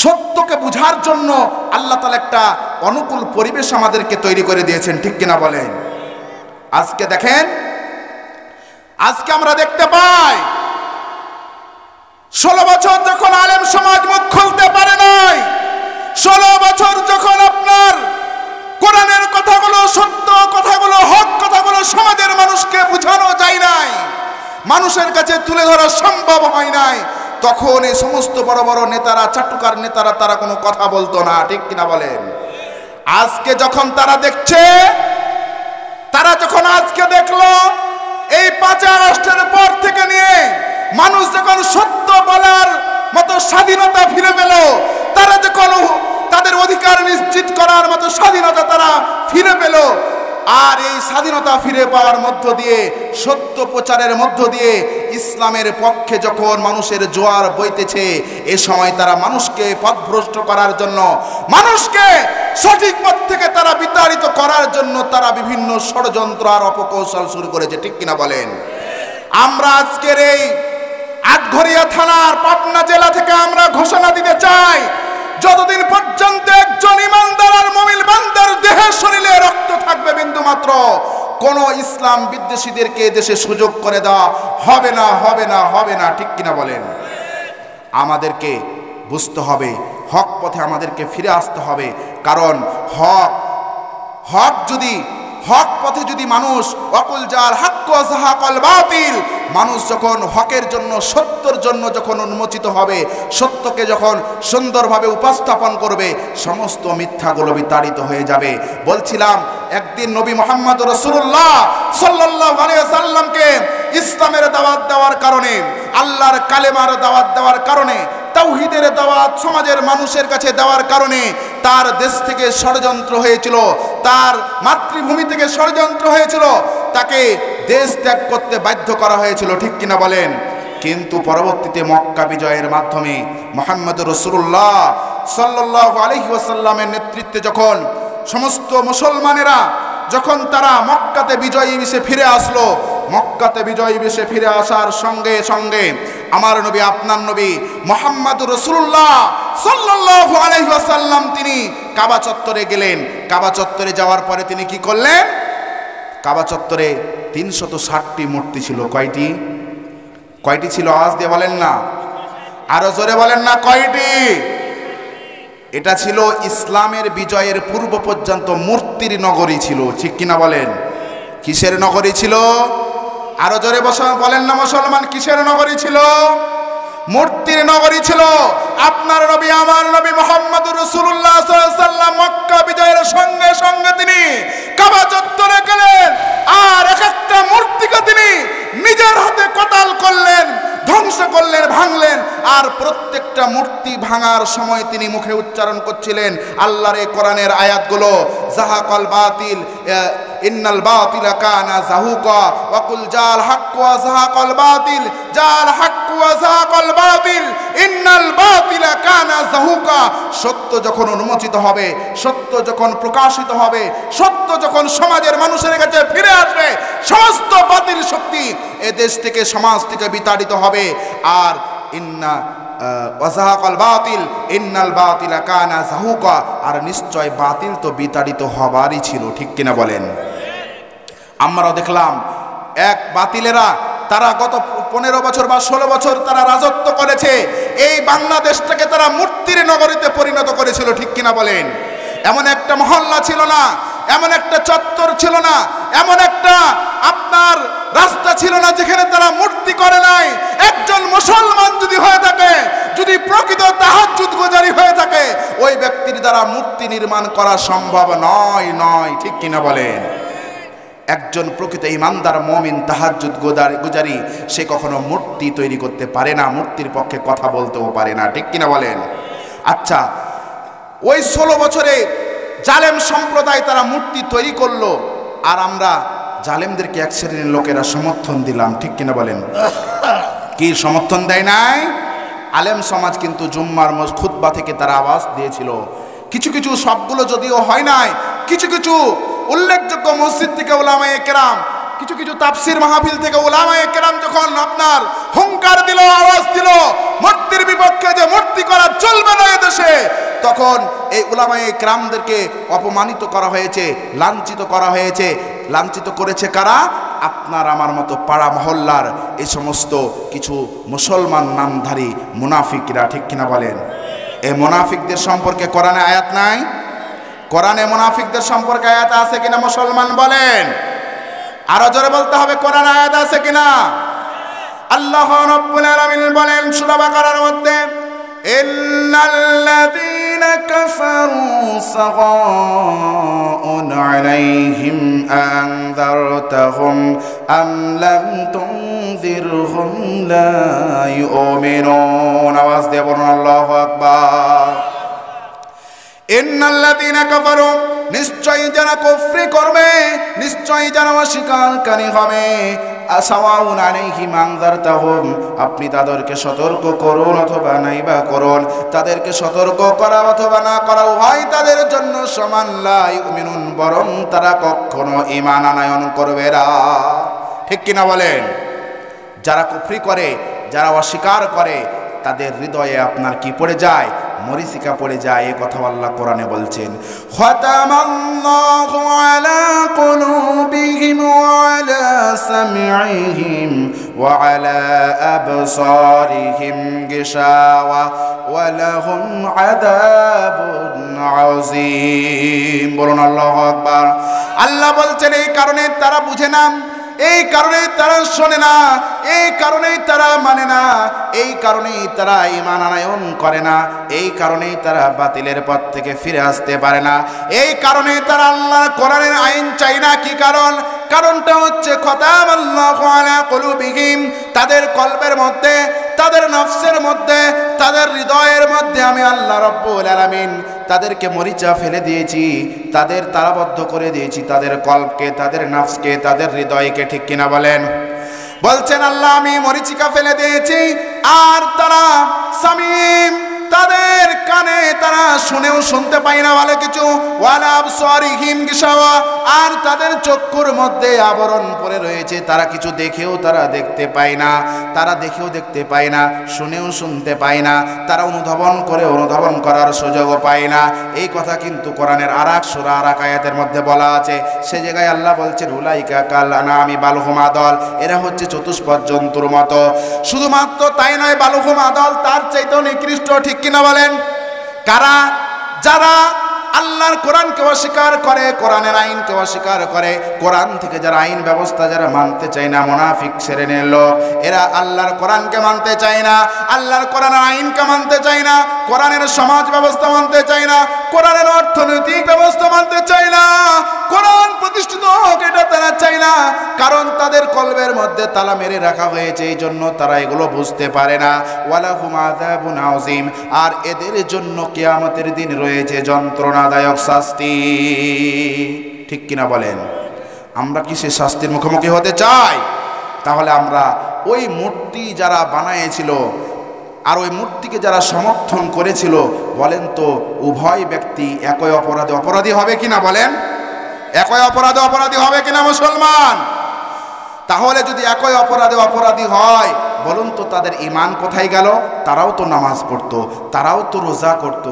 সত্যকে বুঝার জন্য আল্লাহ তাআলা একটা অনুকূল পরিবেশ আমাদেরকে তৈরি করে দিয়েছেন, ঠিক কিনা বলেন? আজকে দেখেন, আজকে আমরা দেখতে পাই 16 বছর যখন আলেম সমাজ মুখ খুলতে পারে নাই, 16 বছর যখন আপনার কোরআনের কথাগুলো, সত্য কথাগুলো, হক কথাগুলো সমাজের মানুষকে বোঝানো যায় নাই, মানুষের কাছে তুলে ধরা সম্ভব হয় নাই, তখন এই সমস্ত বড় বড় নেতারা, চাটুকার নেতারা, তারা কোনো কথা বলতো না, ঠিক কিনা বলেন? আজকে যখন তারা দেখছে, তারা যখন আজকে দেখলো এই 5 আগস্টের পর থেকে নিয়ে মানুষ যখন সত্য বলার মতো স্বাধীনতা ফিরে পেল, তারা যখন তাদের অধিকার নিশ্চিত করার মতো স্বাধীনতা তারা ফিরে পেল, আর এই স্বাধীনতা ফিরে পাওয়ার মধ্য দিয়ে, সত্য প্রচারের মধ্য দিয়ে ইসলামের পক্ষে যখন মানুষের জোয়ার বইতেছে, এ সময় তারা মানুষকে পথভ্রষ্ট করার জন্য, মানুষকে সঠিক পথ থেকে তারা বিতাড়িত করার জন্য তারা বিভিন্ন ষড়যন্ত্র আর অপকৌশল শুরু করেছে, ঠিক কিনা বলেন? আমরা আজকের এই আটঘরিয়া থানার পাবনা জেলা থেকে আমরা ঘোষণা দিতে চাই, যতদিন পর্যন্ত একজন ইমানদার আর মুমিন বান্দার দেহে শরীরে রক্ত থাকবে বিন্দু মাত্র, কোন ইসলাম বিদ্বেষীদেরকে দেশে সুযোগ করে দেওয়া হবে না, হবে না, হবে না, ঠিক কিনা বলেন? আমাদেরকে বুঝতে হবে, হক পথে আমাদেরকে ফিরে আসতে হবে, কারণ হক পথে যদি মানুষ ওয়াকুল জাল হক ওয়া যাহাকাল বাতিল, মানুষ যখন হকের জন্য, সত্যের জন্য যখন উন্মোচিত হবে, সত্যকে যখন সুন্দরভাবে উপস্থাপন করবে, সমস্ত মিথ্যাগুলো বিতাড়িত হয়ে যাবে। বলছিলাম, একদিন নবী মুহাম্মদ রাসূলুল্লাহ সাল্লাল্লাহু আলাইহি ওয়াসাল্লামকে ইসলামের দাওয়াত দেওয়ার কারণে, আল্লাহর কালেমার দাওয়াত দেওয়ার কারণে, তাওহীদের দাওয়াত সমাজের মানুষের কাছে দেওয়ার কারণে তার দেশ থেকে ষড়যন্ত্র হয়েছিল, তার মাতৃভূমি থেকে ষড়যন্ত্র হয়েছিল, তাকে দেশ ত্যাগ করতে বাধ্য করা হয়েছিল, ঠিক কিনা বলেন? কিন্তু পরবর্তীতে মক্কা বিজয়ের মাধ্যমে মুহাম্মদ রাসূলুল্লাহ সাল্লাল্লাহু আলাইহি ওয়াসাল্লামের নেতৃত্বে যখন সমস্ত মুসলমানেরা যখন তারা মক্কাতে বিজয়ী বেশে ফিরে আসলো, মক্কাতে বিজয়ী বেশে ফিরে আসার সঙ্গে সঙ্গে আমার নবী, আপনার নবী মুহাম্মদ রাসূলুল্লাহ সাল্লাল্লাহু আলাইহি ওয়াসাল্লাম তিনি কাবা চত্বরে গেলেন। কাবা চত্বরে যাওয়ার পরে তিনি কি করলেন? কাবা চত্বরে 360টি মূর্তি ছিল। কয়টি ছিল? আওয়াজ দিয়ে বলেন না, আরো জোরে বলেন না, কয়টি? এটা ছিল ইসলামের বিজয়ের পূর্ব পর্যন্ত মূর্তির নগরী ছিল, ঠিক কিনা বলেন? কিসের নগরী ছিল? আরো জোরে বলেন না মুসলমান, কিসের নগরী ছিল? মূর্তির নগরী ছিল। আপনার নবী, আমার নবী মুহাম্মদুর রাসূলুল্লাহ সাল্লাল্লাহু আলাইহি ওয়াসাল্লাম মক্কা বিজয়ের সঙ্গে সঙ্গে তিনি কাবা চত্বরে গেলেন, আর এক একটা মূর্তিকে তিনি নিজের হাতে কতাল করলেন, ধ্বংস করলেন, ভাঙলেন, আর প্রত্যেকটা মূর্তি ভাঙার সময় তিনি মুখে উচ্চারণ করছিলেন আল্লাহর এই কোরআনের আয়াতগুলো, যাহাকাল বাতিল ইন্নাল বাতিলা কানা যাহুকা ওয়াকুল জাল হক ওয়া যাহাকাল বাতিল জাল হক ওয়া যাহাকাল বাতিল ইন্নাল বাতিলা কানা যাহুকা। সত্য যখন উন্মোচিত হবে, সত্য যখন প্রকাশিত হবে, সত্য যখন সমাজের মানুষের কাছে ফিরে আসবে, সমস্ত বাতিল শক্তি এ দেশ থেকে, সমাজ থেকে বিতাড়িত হবে। আর ইন্না ওয়াজাহাকাল বাতিল ইন্নাল বাতিলা কানা যাহুকা, আর নিশ্চয় বাতিল তো বিতাড়িত হবারই ছিল, ঠিক কিনা বলেন? আমরা দেখলাম এক বাতিলেরা, তারা গত 15 বছর বা 16 বছর তারা রাজত্ব করেছে, এই বাংলাদেশটাকে তারা মূর্তির নগরীতে পরিণত করেছিল, ঠিক কিনা বলেন? এমন একটা মহল্লা ছিল না, এমন একটা চত্বর ছিল না, এমন একটা আপনার রাস্তা ছিল না যেখানে তারা মূর্তি করে নাই। একজন মুসলমান যদি হয়ে থাকে, যদি প্রকৃত তাহাজ্জুদ গুজারি হয়ে থাকে, ওই ব্যক্তির দ্বারা মূর্তি নির্মাণ করা সম্ভব নয়, ঠিক কিনা বলেন? একজন প্রকৃত ইমানদার মুমিন তাহাজ্জুদ গুজারি সে কখনো মূর্তি তৈরি করতে পারে না, মূর্তির পক্ষে কথা বলতেও পারে না, ঠিক কিনা বলেন? আচ্ছা, ওই 16 বছরে জালেম সম্প্রদায় তারা মূর্তি তৈরি করলো, আর আমরা জালেমদেরকে এক শ্রেণীর লোকেরা সমর্থন দিলাম, ঠিক কিনা বলেন? কি সমর্থন দেয় নাই? আলেম সমাজ কিন্তু জুম্মার খুতবা থেকে তারা আওয়াজ দিয়েছিল। কিছু কিছু, সবগুলো যদিও হয় নাই, কিছু কিছু উল্লেখযোগ্য মসজিদ থেকে উলামায়ে কেরাম কিছু কিছু তাফসীর মাহফিল থেকে উলামায়ে কেরাম যখন আপনার হুঙ্কার দিল, আওয়াজ দিল মূর্তির বিপক্ষে যে মূর্তি করা চলবে না এদেশে, তখন এই উলামায়ে কেরামদেরকে অপমানিত করা হয়েছে, লাঞ্ছিত করা হয়েছে। লাঞ্ছিত করেছে কারা? আপনার আমার মতো পাড়া মহল্লার এই সমস্ত কিছু মুসলমান নামধারী মুনাফিকরা, ঠিক কিনা বলেন? এই মুনাফিকদের সম্পর্কে কোরআনে আয়াত নাই? কোরআনে মুনাফিকদের সম্পর্কে আয়াত আছে কিনা মুসলমান বলেন? আরো জোরে বলতে হবে, কোরআন আয়াত আছে কিনা? আল্লাহ রাব্বুল আলামিন বলেন সূরা বাকারার মধ্যে, ইন্নাল্লাযীনা কাফারু সাগাউন আলাইহিম আনযারতাহুম আম লাম তুনযিরহুম লা ইউমিনুন। আওয়াজ দিয়ে বলুন আল্লাহু আকবার। ইন্নাল্লাযীনা কাফারু, নিশ্চয়ই যারা কুফরি করবে, নিশ্চয়ই যারা অস্বীকারকারী হবে, আসাওয়াউন আলাইহিম আনযারতাহুম, আপনি তাদেরকে সতর্ক করুন অথবা নাইবা করুন, তাদেরকে সতর্ক করা অথবা না করা উভয় তাদের জন্য সমান, লা ইউমিনুন, বরং তারা কখনো ঈমান আনয়ন করবে না। ঠিক কিনা বলেন? যারা কুফরি করে, যারা অস্বীকার করে, তাদের হৃদয়ে আপনার কি পড়ে যায়? মরিচিকা পড়ে যায়। এই কথা আল্লাহ কোরআনে বলছেন, খাতামাল্লাহু আলা কুলুবিহিম ওয়া আলা সামঈহিম ওয়া আলা আবসারিহিম গিশাওয়া ওয়া লাহুম আযাবুন আযীম। বলুন আল্লাহু আকবার। আল্লাহ বলছেন এই কারণে তারা বুঝে না, এই কারণেই তারা শোনে না, এই কারণেই তারা মানে না, এই কারণেই তারা ঈমান আনয়ন করে না, এই কারণেই তারা বাতিলের পথ থেকে ফিরে আসতে পারে না, এই কারণেই তারা আল্লাহর কোরআনের আইন চাই না। কি কারণ? কারণটা হচ্ছে খাতামাল্লাহু আলা কুলুবিহিম, তাদের কলবের মধ্যে, তাদের নফসের মধ্যে, তাদের হৃদয়ের মধ্যে আমি আল্লাহ রাব্বুল আলামিন তাদেরকে মরিচা ফেলে দিয়েছি, তাদের তালাবদ্ধ করে দিয়েছি, তাদের কলবকে, তাদের নফসকে, তাদের হৃদয়কে। ঠিক কিনা বলেন? বলছেন আল্লাহ আমি মরিচিকা ফেলে দিয়েছি, আর তারা সামিম, তাদের কানে তারা শুনেও শুনতে পায় না ভালো কিছু, ওয়ালা আবসারিহিম গিশাওয়া, আর তাদের চক্ষুর মধ্যে আবরণ পড়ে রয়েছে, তারা কিছু দেখেও তারা দেখতে পায় না, তারা দেখেও দেখতে পায় না, শুনেও শুনতে পায় না, তারা অনুধাবন করে অনুধাবন করার সুযোগও পায় না। এই কথা কিন্তু কোরআনের আরেক সূরা আরেক আয়াতের মধ্যে বলা আছে। সে জায়গায় আল্লাহ বলছেন উলাইকা কাল আনামি বাল হুম আদল, এরা হচ্ছে চতুষ্পদ জন্তুর মতো। শুধুমাত্র তাই নয়, বাল হুম আদল, তার চাইতেও নিকৃষ্ট। ঠিক কিনা বলেন? কারা? যারা আল্লাহর কোরআনকে অস্বীকার করে, কোরআনের আইনকে অস্বীকার করে, কোরআন থেকে যারা আইন ব্যবস্থা যারা মানতে চায় না, মুনাফিক শ্রেণীর লোক, এরা আল্লাহর কোরআনকে মানতে চায় না, আল্লাহর কোরআনের আইনকে মানতে চায় না, কোরআনের সমাজ ব্যবস্থা মানতে চায় না, কোরআনের অর্থনৈতিক ব্যবস্থা মানতে চায় না, কোরআন প্রতিষ্ঠিত হোক এটা তারা চায় না। কারণ তাদের কলবের মধ্যে তালা মেরে রাখা হয়েছে, এই জন্য তারা এগুলো বুঝতে পারে না। ওয়ালাহুম আযাবুন আযীম, আর এদের জন্য কিয়ামতের দিন রয়েছে যন্ত্রণাদায়ক শাস্তি। ঠিক কিনা বলেন? আমরা কি সে শাস্তির মুখোমুখি হতে চাই? তাহলে আমরা ওই মূর্তি যারা বানিয়েছিল আর ওই মূর্তিকে যারা সমর্থন করেছিল, বলেন তো উভয় ব্যক্তি একই অপরাধে অপরাধী হবে কিনা? বলেন, একই অপরাধে অপরাধী হবে কিনা মুসলমান? তাহলে যদি একই অপরাধে অপরাধী হয়, বলুন তো তাদের ঈমান কোথায় গেল? তারাও তো নামাজ পড়তো, তারাও তো রোজা করত,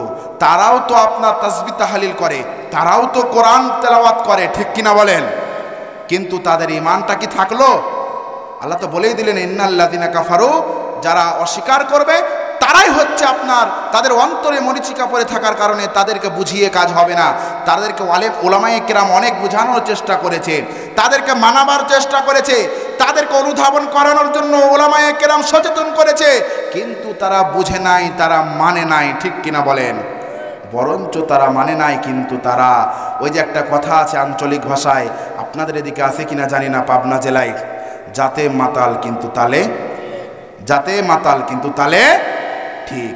তারাও তো আপনার তাসবিহ তাহলিল করে, তারাও তো কোরআন তেলাওয়াত করে। ঠিক কিনা বলেন? কিন্তু তাদের ঈমানটা কি থাকলো? আল্লাহ তো বলেই দিলেন ইন্নাল্লাযীনা কাফারু, যারা অস্বীকার করবে তারাই হচ্ছে আপনার, তাদের অন্তরে মরিচিকা পড়ে থাকার কারণে তাদেরকে বুঝিয়ে কাজ হবে না। তাদেরকে উলামায়ে কেরাম অনেক বোঝানোর চেষ্টা করেছে, তাদেরকে মানাবার চেষ্টা করেছে, তাদেরকে অনুধাবন করানোর জন্য উলামায়ে কেরাম সচেতন করেছে, কিন্তু তারা বুঝে নাই, তারা মানে নাই। ঠিক কিনা বলেন? বরঞ্চ তারা মানে নাই, কিন্তু তারা ওই যে একটা কথা আছে আঞ্চলিক ভাষায়, আপনাদের এদিকে আছে কিনা জানি না, পাবনা জেলায়, যাতে মাতাল কিন্তু তালে, যাতে মাতাল কিন্তু তালে ঠিক।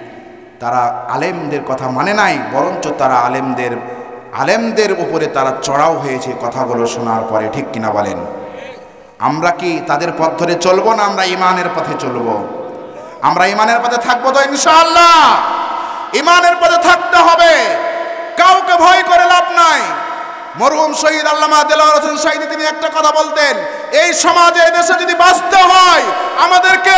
তারা আলেমদের কথা মানে নাই, বরঞ্চ তারা আলেমদের উপরে তারা চড়াও হয়েছে কথাগুলো শোনার পরে। ঠিক কিনা বলেন? আমরা কি তাদের পথ ধরে চলবো না আমরা ঈমানের পথে চলবো? আমরা ঈমানের পথে থাকবো তো ইনশাআল্লাহ? ঈমানের পথে থাকতে হবে, কাউকে ভয় করে লাভ নাই। মরহুম শহীদ আল্লামা দেলোয়ার হোসেন সাঈদী তিনি একটা কথা বলতেন, এই সমাজে এই দেশে যদি বাঁচতে হয় আমাদেরকে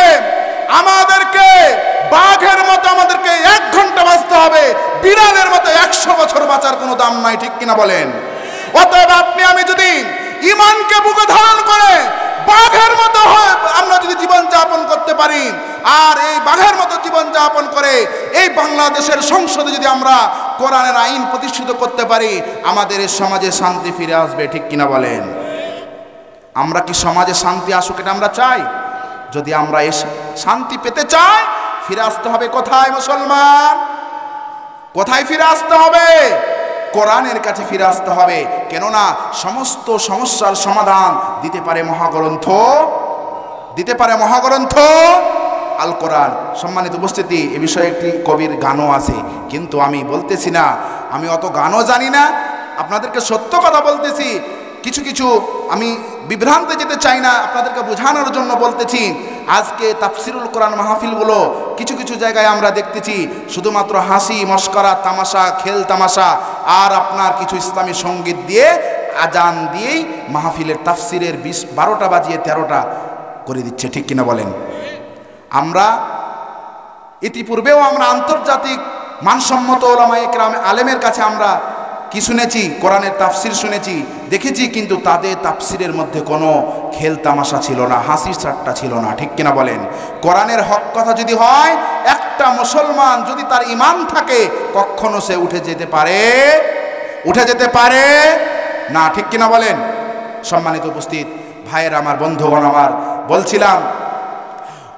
বাঘের মতো আমাদেরকে 1 ঘন্টা বাঁচতে হবে, বিড়ালের মতো 100 বছর বাঁচার কোনো দাম নাই, ঠিক কিনা বলেন? অতএব আপনি আমি যদি ঈমানকে বুকে ধারণ করে বাঘের মতো আমরা যদি জীবন যাপন করতে পারি, আর এই বাঘের মতো জীবন যাপন করে এই বাংলাদেশের সংসদে যদি আমরা কোরআনের আইন প্রতিষ্ঠিত করতে পারি, আমাদের এই সমাজে শান্তি ফিরে আসবে, ঠিক কিনা বলেন? আমরা কি সমাজে শান্তি আসুক এটা আমরা চাই? যদি আমরা এই শান্তি পেতে চাই, ফিরে আসতে হবে কোথায় মুসলমান? কোথায় ফিরে আসতে হবে? কোরআনের কাছে ফিরে আসতে হবে। কেননা সমস্ত সমস্যার সমাধান দিতে পারে মহাগ্রন্থ আল কোরআন। সম্মানিত উপস্থিতি, এ বিষয়ে একটি কবির গানও আছে, কিন্তু আমি বলতেছি না, আমি অত গানও জানি না, আপনাদেরকে সত্য কথা বলতেছি। কিছু আমি বিভ্রান্তে যেতে চাই না, আপনাদেরকে বোঝানোর জন্য বলতেছি। আজকে তাফসিরুল কোরআন মাহফিলগুলো কিছু জায়গায় আমরা দেখতেছি শুধুমাত্র হাসি মস্করা তামাশা খেল তামাশা আর আপনার কিছু ইসলামী সঙ্গীত দিয়ে আজান দিয়েই মাহফিলের তাফসিরের 12টা বাজিয়ে 13টা করে দিচ্ছে, ঠিক কিনা বলেন? আমরা ইতিপূর্বেও আমরা আন্তর্জাতিক মানসম্মত ওলামায়ে কেরাম আলেমের কাছে আমরা কি শুনেছি? কোরআনের তাফসির শুনেছি, দেখেছি, কিন্তু তাদের তাফসিরের মধ্যে কোনো খেল তামাশা ছিল না, হাসি ঠাট্টা ছিল না, ঠিক কিনা বলেন? কোরআনের হক কথা যদি হয়, একটা মুসলমান যদি তার ঈমান থাকে কখনো সে উঠে যেতে পারে না, ঠিক কিনা বলেন? সম্মানিত উপস্থিত ভাইয়েরা আমার, বন্ধুগণ আমার, বলছিলাম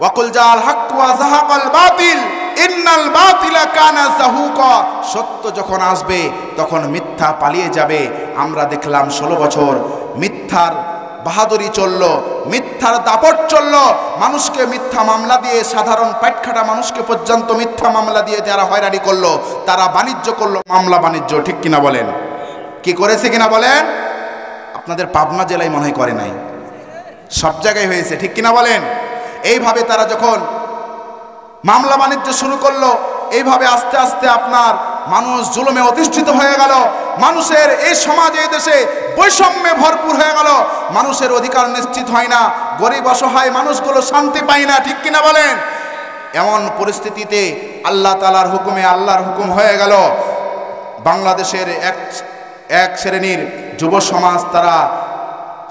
ওয়াকুল জাল হক ওয়া যাহাকাল বাতিল ইন্নাল বাতিলা কানা যাহুকা। সত্য যখন আসবে তখন মিথ্যা পালিয়ে যাবে। আমরা দেখলাম 16 বছর মিথ্যার বাহাদুরি চলল, মিথ্যার দাপট চলল, মানুষকে মিথ্যা মামলা দিয়ে, সাধারণ পাটখাটা মানুষকে পর্যন্ত মিথ্যা মামলা দিয়ে তারা হয়রানি করলো, তারা বাণিজ্য করলো, মামলা বাণিজ্য, ঠিক কিনা বলেন? কি করেছে কিনা বলেন? আপনাদের পাবনা জেলায় মনে হয় করে নাই, সব জায়গায় হয়েছে, ঠিক কিনা বলেন? এইভাবে তারা যখন মামলা বাণিজ্য শুরু করলো, এইভাবে আস্তে আস্তে আপনার মানুষ জুলুমে অধিষ্ঠিত হয়ে গেল। মানুষের এই সমাজে এই দেশে বৈষম্যে ভরপুর হয়ে গেল, মানুষের অধিকার নিশ্চিত হয় না, গরিব অসহায় মানুষগুলো শান্তি পায় না, ঠিক কিনা বলেন? এমন পরিস্থিতিতে আল্লাহ তাআলার হুকুমে আল্লাহর হুকুম হয়ে গেল। বাংলাদেশের এক শ্রেণীর যুব সমাজ তারা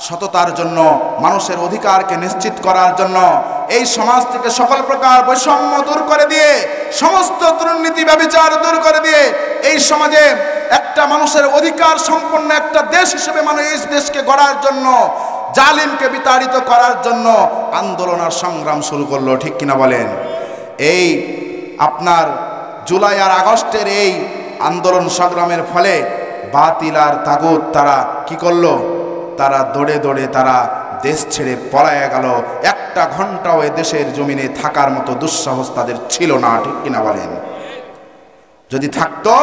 সততার জন্য, মানুষের অধিকারকে নিশ্চিত করার জন্য, এই সমাজ থেকে সকল প্রকার বৈষম্য দূর করে দিয়ে, সমস্ত দুর্নীতি ব্যভিচার দূর করে দিয়ে এই সমাজে একটা মানুষের অধিকার সম্পন্ন একটা দেশ হিসেবে এই দেশকে গড়ার জন্য, জালিমকে বিতাড়িত করার জন্য আন্দোলন আর সংগ্রাম শুরু করলো, ঠিক কিনা বলেন? এই আপনার জুলাই আর আগস্টের এই আন্দোলন সংগ্রামের ফলে বাতিল আর তাগুত তারা কি করলো? তারা দৌড়ে দৌড়ে তারা দেশ ছেড়ে পলায়ে গেল। একটা ঘন্টাও এ দেশের জমিনে থাকার মতো দুঃসাহস তাদের ছিল না, ঠিক কিনা বলেন? যদি থাকতো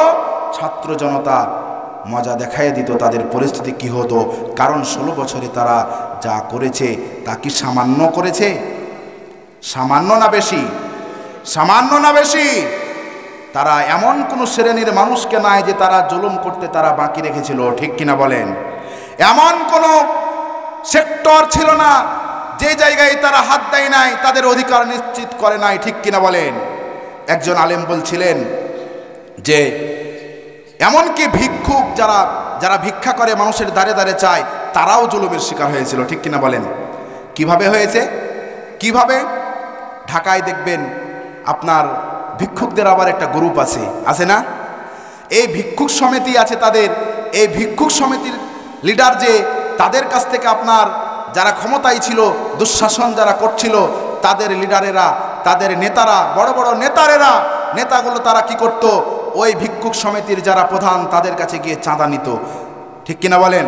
ছাত্র জনতা মজা দেখাই দিত তাদের পরিস্থিতি কি হতো। কারণ 16 বছরে তারা যা করেছে তা কি সামান্য করেছে? সামান্য না বেশি? তারা এমন কোনো শ্রেণীর মানুষকে নাই যে তারা জুলুম করতে তারা বাকি রেখেছিল, ঠিক কিনা বলেন? এমন কোনো সেক্টর ছিল না যে জায়গায় তারা হাত দেয় নাই, তাদের অধিকার নিশ্চিত করে নাই, ঠিক কিনা বলেন? একজন আলেম বলছিলেন যে এমনকি ভিক্ষুক যারা ভিক্ষা করে মানুষের দ্বারে দ্বারে চায়, তারাও জুলুমের শিকার হয়েছিল, ঠিক কিনা বলেন? কিভাবে হয়েছে? কিভাবে? ঢাকায় দেখবেন আপনার ভিক্ষুকদের আবার একটা গ্রুপ আছে না? এই ভিক্ষুক সমিতি আছে তাদের। এই ভিক্ষুক সমিতির লিডার যে, তাদের কাছ থেকে আপনার যারা ক্ষমতায় ছিল, দুঃশাসন যারা করছিল, তাদের লিডারেরা, তাদের নেতারা, বড় বড় নেতাগুলো তারা কি করত? ওই ভিক্ষুক সমিতির যারা প্রধান তাদের কাছে গিয়ে চাঁদা নিত, ঠিক কিনা বলেন?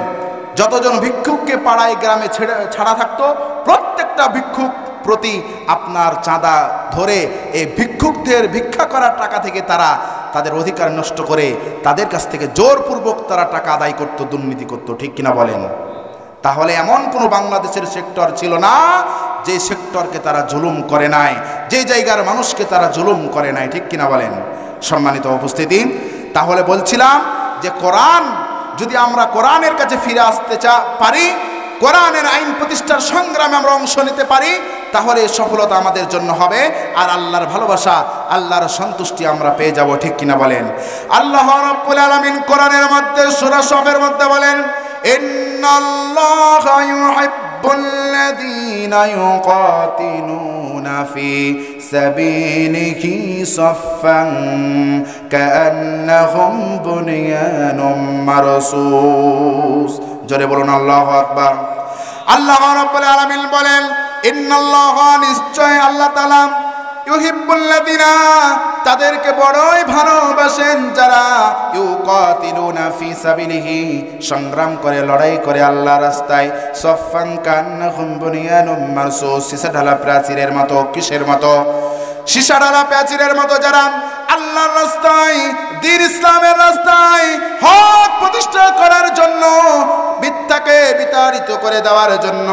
যতজন ভিক্ষুককে পাড়ায় গ্রামে ছাড়া থাকতো, প্রত্যেকটা ভিক্ষুক প্রতি আপনার চাঁদা ধরে এই ভিক্ষুকদের ভিক্ষা করার টাকা থেকে তারা তাদের অধিকার নষ্ট করে তাদের কাছ থেকে জোরপূর্বক তারা টাকা আদায় করত, দুর্নীতি করত, ঠিক কিনা বলেন? তাহলে এমন কোনো বাংলাদেশের সেক্টর ছিল না যে সেক্টরকে তারা জুলুম করে নাই, যে জায়গার মানুষকে তারা জুলুম করে নাই, ঠিক কিনা বলেন? সম্মানিত উপস্থিতি, তাহলে বলছিলাম যে কোরআন, যদি আমরা কোরআনের কাছে ফিরে আসতে পারি, কোরআনের আইন প্রতিষ্ঠার সংগ্রামে আমরা অংশ নিতে পারি, তাহলে সফলতা আমাদের জন্য হবে, আর আল্লাহর ভালোবাসা, আল্লাহর সন্তুষ্টি আমরা পেয়ে যাব। ঠিক কিনা বলেন? আল্লাহ রাব্বুল আলামিন কোরআনের মধ্যে সূরা সফের মধ্যে বলেন, ইন্নাল্লাহা ইউহিব্বুল্লাযীনা ইউকাতিলুনা ফি সাবিলিহি সাফফান কাআন্নাহুম বুনিয়ানুম মারসুস। জোরে বলুন আল্লাহু আকবার। আল্লাহ রাব্বুল আলামিন বলেন, ইন্নাল্লাহা, নিশ্চয় আল্লাহ তাআলা, ইউহিব্বুল্লাযীনা, তাদেরকে বড়ই ভালোবাসেন যারা ইউকাতিলুনা ফি সাবিলিহি, সংগ্রাম করে, লড়াই করে আল্লাহর রাস্তায়, সাফফান কান্নাহুম বুনিয়ানুম মারসুস, সীসা ঢালা প্রাচীরের মতো। কিসের মতো? সীসা ঢালা প্রাচীরের মতো যারা আল্লাহর রাস্তায়, দ্বীন ইসলামের রাস্তায় হক প্রতিষ্ঠা করার জন্য, মিথ্যাকে বিতাড়িত করে দেওয়ার জন্য,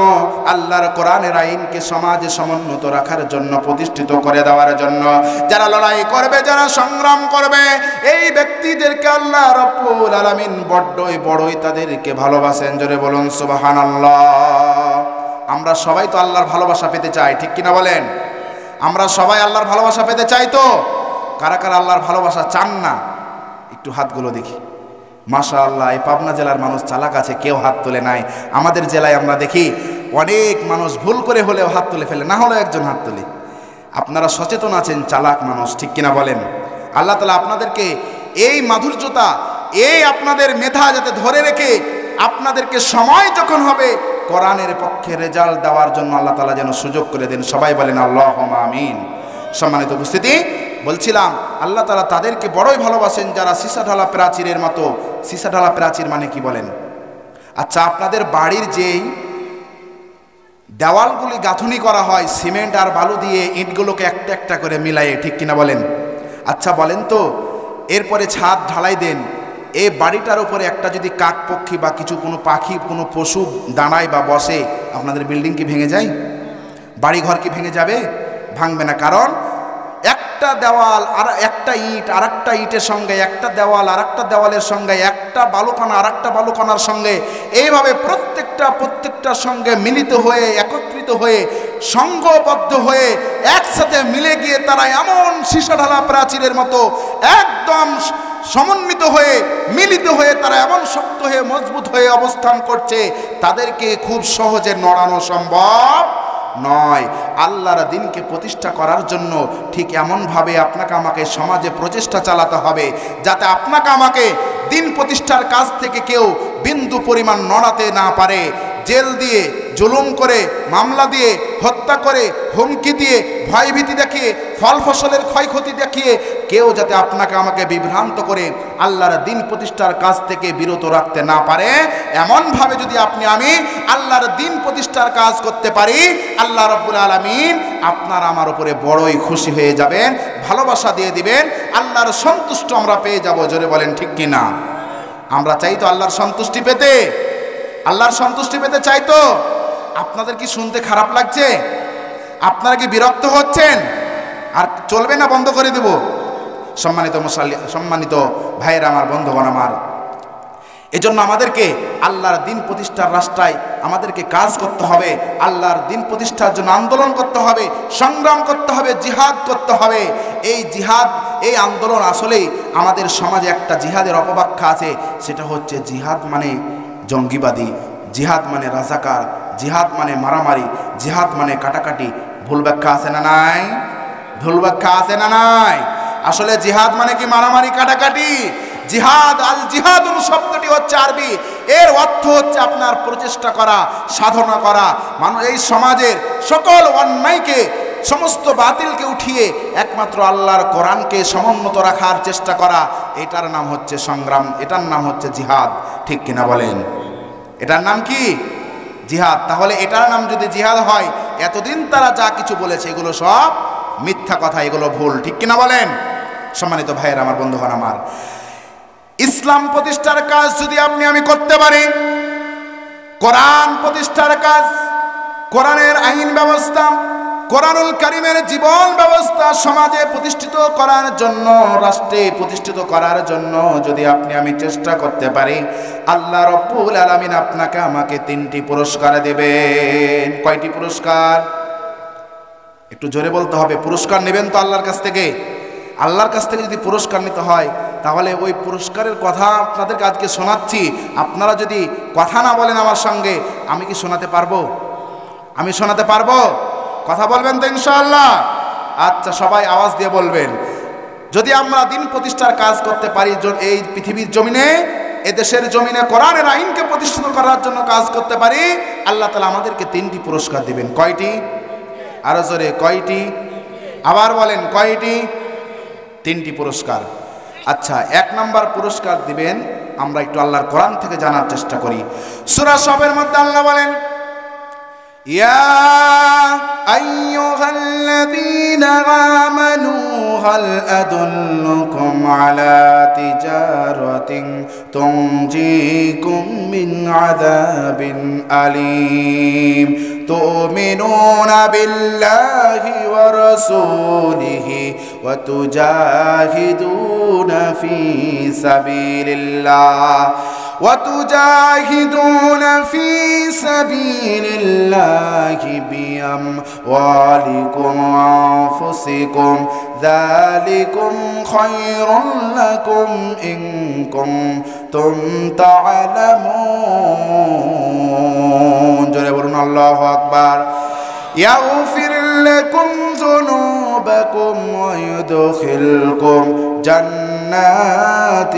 আল্লাহর কোরআনের আইনকে সমাজে সমুন্নত রাখার জন্য, প্রতিষ্ঠিত করে দেওয়ার জন্য যারা লড়াই করবে, যারা সংগ্রাম করবে, এই ব্যক্তিদেরকে আল্লাহ রাব্বুল আলামিন বড়ই তাদেরকে ভালোবাসেন। জোরে বলুন সুবহানাল্লাহ। আমরা সবাই তো আল্লাহর ভালোবাসা পেতে চাই, ঠিক কিনা বলেন? আমরা সবাই আল্লাহর ভালোবাসা পেতে চাই তো? কারা কারা আল্লাহর ভালোবাসা চান না? একটু হাতগুলো দেখি। মাশাআল্লাহ, এই পাবনা জেলার মানুষ চালাক আছে, কেউ হাত তোলে নাই। আমাদের জেলায় আমরা দেখি অনেক মানুষ ভুল করে হলেও হাত তুলে ফেলে, না হলেও একজন হাত তোলে। আপনারা সচেতন আছেন, চালাক মানুষ, ঠিক কিনা বলেন? আল্লাহ তাআলা আপনাদেরকে এই মাধুর্যতা, এই আপনাদের মেধা যাতে ধরে রেখে আপনাদেরকে সময় যখন হবে কোরআনের পক্ষে রেজাল্ট দেওয়ার জন্য আল্লাহ তাআলা যেন সুযোগ করে দেন। সবাই বলেন আল্লাহুম্মা আমিন। সম্মানিত উপস্থিতি, বলছিলাম আল্লাহ তাআলা তাদেরকে বড়ই ভালোবাসেন যারা সীসা ঢালা প্রাচীরের মতো। সীসা ঢালা প্রাচীর মানে কি বলেন? আচ্ছা, আপনাদের বাড়ির যেই দেওয়ালগুলি গাঁথুনি করা হয় সিমেন্ট আর বালু দিয়ে, ইটগুলোকে একটা একটা করে মিলাইয়ে, ঠিক কিনা বলেন? আচ্ছা বলেন তো, এরপরে ছাদ ঢালাই দেন, এই বাড়িটার উপরে একটা যদি কাক পক্ষী বা কোনো পাখি, কোনো পশু দাঁড়ায় বা বসে, আপনাদের বিল্ডিং কি ভেঙে যায়? বাড়িঘর কি ভেঙে যাবে? ভাঙবে না। কারণ একটা দেওয়াল আর একটা ইট আর একটা ইটের সঙ্গে, একটা দেওয়াল আর একটা দেওয়ালের সঙ্গে, একটা বালুকণা আর একটা বালুকণার সঙ্গে, এইভাবে প্রত্যেকটার সঙ্গে মিলিত হয়ে, একত্রিত হয়ে, সংঘবদ্ধ হয়ে, একসাথে মিলে গিয়ে তারা এমন সীসা ঢালা প্রাচীরের মতো একদম সমন্বিত হয়ে, মিলিত হয়ে, তারা এমন শক্ত হয়ে, মজবুত হয়ে অবস্থান করছে, তাদেরকে খুব সহজে নড়ানো সম্ভব নয়। আল্লাহর দ্বীনকে প্রতিষ্ঠা করার জন্য ঠিক এমনভাবে আপনাকে আমাকে সমাজে প্রচেষ্টা চালাতে হবে যাতে আপনাকে আমাকে দ্বীন প্রতিষ্ঠার কাজ থেকে কেউ বিন্দু পরিমাণ নড়াতে না পারে। জেল দিয়ে, জুলুম করে, মামলা দিয়ে, হত্যা করে, হুমকি দিয়ে, ভয়ভীতি দেখিয়ে, ফল ফসলের ক্ষয়ক্ষতি দেখিয়ে কেউ যাতে আপনাকে আমাকে বিভ্রান্ত করে আল্লাহর দ্বীন প্রতিষ্ঠার কাজ থেকে বিরত রাখতে না পারে, এমনভাবে যদি আমি আল্লাহর দ্বীন প্রতিষ্ঠার কাজ করতে পারি, আল্লাহ রাব্বুল আলামিন আপনার আমার উপরে বড়ই খুশি হয়ে যাবেন, ভালোবাসা দিয়ে দিবেন, আল্লাহর সন্তুষ্ট আমরা পেয়ে যাব। জোরে বলেন ঠিক কিনা? আমরা চাই তো আল্লাহর সন্তুষ্টি পেতে? আল্লাহর সন্তুষ্টি পেতে চাই তো? আপনাদের কি শুনতে খারাপ লাগছে? আপনারা কি বিরক্ত হচ্ছেন? আর চলবে না, বন্ধ করে দেব? সম্মানিত ভাইয়েরা আমার, বন্ধুগণ আমার, এজন্য আমাদেরকে আল্লাহর দ্বীন প্রতিষ্ঠার রাস্তায় আমাদেরকে কাজ করতে হবে। আল্লাহর দ্বীন প্রতিষ্ঠার জন্য আন্দোলন করতে হবে, সংগ্রাম করতে হবে, জিহাদ করতে হবে। এই জিহাদ, এই আন্দোলন আসলেই আমাদের সমাজে একটা জিহাদের অপব্যাখ্যা আছে, সেটা হচ্ছে জিহাদ মানে জঙ্গিবাদী, জিহাদ মানে রাজাকার, জিহাদ মানে মারামারি, জিহাদ মানে কাটাকাটি। ভুল ব্যাখ্যা আছে না নাই? ভুল ব্যাখ্যা আছে না নাই? আসলে জিহাদ মানে কি মারামারি, কাটাকাটি? জিহাদ, আল জিহাদ শব্দটি হচ্ছে আরবি, এর অর্থ হচ্ছে আপনার প্রচেষ্টা করা, সাধনা করা, এই সমাজের সকল অন্যায়কে, সমস্ত বাতিলকে উঠিয়ে একমাত্র আল্লাহর কোরআনকে সমুন্নত রাখার চেষ্টা করা। এটার নাম হচ্ছে সংগ্রাম, এটার নাম হচ্ছে জিহাদ। ঠিক কিনা বলেন? এটার নাম কি? জিহাদ। তাহলে এটার নাম যদি জিহাদ হয়, এতদিন তারা যা কিছু বলেছে এগুলো সব মিথ্যা কথা, এগুলো ভুল। ঠিক কিনা বলেন? সম্মানিত ভাইয়েরা আমার, বন্ধুগণ আমার, ইসলাম প্রতিষ্ঠার কাজ যদি আমি করতে পারি, কোরআন প্রতিষ্ঠার কাজ, কোরআনের আইন ব্যবস্থা, কোরআনুল কারীমের জীবন ব্যবস্থা সমাজে প্রতিষ্ঠিত করার জন্য, রাষ্ট্রে প্রতিষ্ঠিত করার জন্য যদি আপনি আমি চেষ্টা করতে পারি, আল্লাহ রাব্বুল আলামিন আপনাকে আমাকে 3টি পুরস্কার দেবেন। কয়টি পুরস্কার? একটু জোরে বলতে হবে। পুরস্কার নেবেন তো আল্লাহর কাছ থেকে। আল্লাহর কাছ থেকে যদি পুরস্কার নিতে হয়, তাহলে ওই পুরস্কারের কথা আপনাদেরকে আজকে শোনাচ্ছি। আপনারা যদি কথা না বলেন আমার সঙ্গে, আমি কি শোনাতে পারবো? আমি শোনাতে পারবো? কথা বলবেন তো ইনশাআল্লাহ? আচ্ছা, সবাই আওয়াজ দিয়ে বলবেন। যদি আমরা দিন প্রতিষ্ঠার কাজ করতে পারি, এই পৃথিবীর জমিনে, এদেশের জমিনে কোরআনের আইনকে প্রতিষ্ঠিত করার জন্য কাজ করতে পারি, আল্লাহ তাআলা আমাদেরকে 3টি পুরস্কার দিবেন। কয়টি? আরো জোরে, কয়টি? আবার বলেন, কয়টি? 3টি পুরস্কার। আচ্ছা, 1 নম্বর পুরস্কার দিবেন, আমরা একটু আল্লাহর কোরআন থেকে জানার চেষ্টা করি। সূরা সফের মধ্যে আল্লাহ বলেন, ইয়া আইয়ুহাল্লাযীনা আমানু হাল আদুল্লুকুম আলা তিজারাতিন তুনজিকুম মিন আযাবিন আলীম তুমিনুনা বিল্লাহি ওয়া রাসূলিহি ওয়া তুজাহিদুনা ফি সাবিলিল্লাহ وتجاهدون في سبيل الله بأموالكم وأنفسكم ذلكم خير لكم إن كنتم تعلمون جل الله أكبر يغفر لكم ذنوبكم ويدخلكم جنات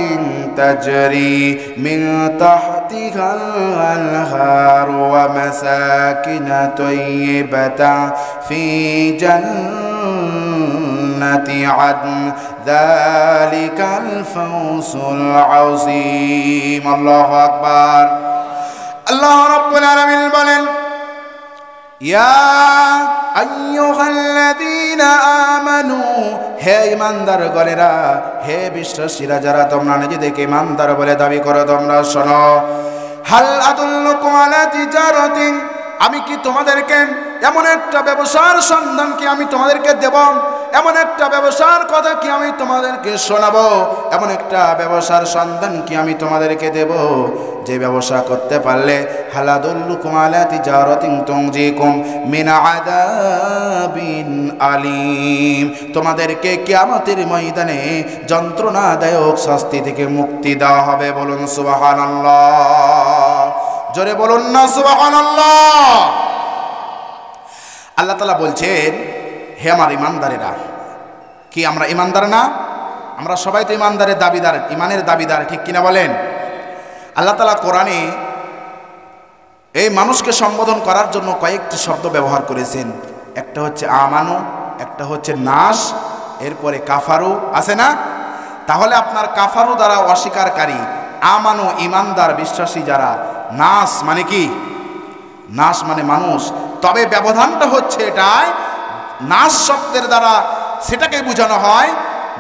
تجري من تحتها الأنهار ومساكن طيبة في جنة عدن ذلك الفوز العظيم الله أكبر الله رب العالمين বলেন ইয়া আইয়ুহাল্লাযীনা আমানু, হে ঈমানদার গণেরা, হে বিশ্বাসীরা যারা তোমরা নিজেদেরকে ঈমানদার বলে দাবি করো, তোমরা শোনো। হাল আদুল্লুকুম আলা তিজারাতিন, আমি কি তোমাদেরকে এমন একটা ব্যবসার সন্ধান কি আমি তোমাদেরকে দেব, এমন একটা ব্যবসার কথা কি আমি তোমাদেরকে শোনাবো, এমন একটা ব্যবসার সন্ধান কি আমি তোমাদেরকে দেব, যে ব্যবসা করতে পারলে হাল আদুল্লুকুম আলা তিজারাতিন তুনজিকুম মিন আযাবিন আলীম, তোমাদেরকে কিয়ামতের ময়দানে যন্ত্রণাদায়ক শাস্তি থেকে মুক্তি দেওয়া হবে। বলুন সুবহানাল্লাহ, জোরে বলুন না সুবহানাল্লাহ। আল্লাহ তাআলা বলছেন, হে আমার ঈমানদারেরা, কি আমরা ঈমানদার না? আমরা সবাই তো ঈমানদারের দাবিদার, ঈমানের দাবিদার, ঠিক কিনা বলেন? আল্লাহ তাআলা কোরআনে এই মানুষকে সম্বোধন করার জন্য কয়েকটি শব্দ ব্যবহার করেছেন। একটা হচ্ছে আমানু, একটা হচ্ছে নাস, এরপরে কাফারু, আছে না? তাহলে আপনার কাফারু দ্বারা অস্বীকারী, আমানু ঈমানদার বিশ্বাসী যারা, নাস মানে কি? নাস মানে মানুষ। তবে ব্যবধানটা হচ্ছে এটাই, নাস শব্দের দ্বারা সেটাকে বোঝানো হয়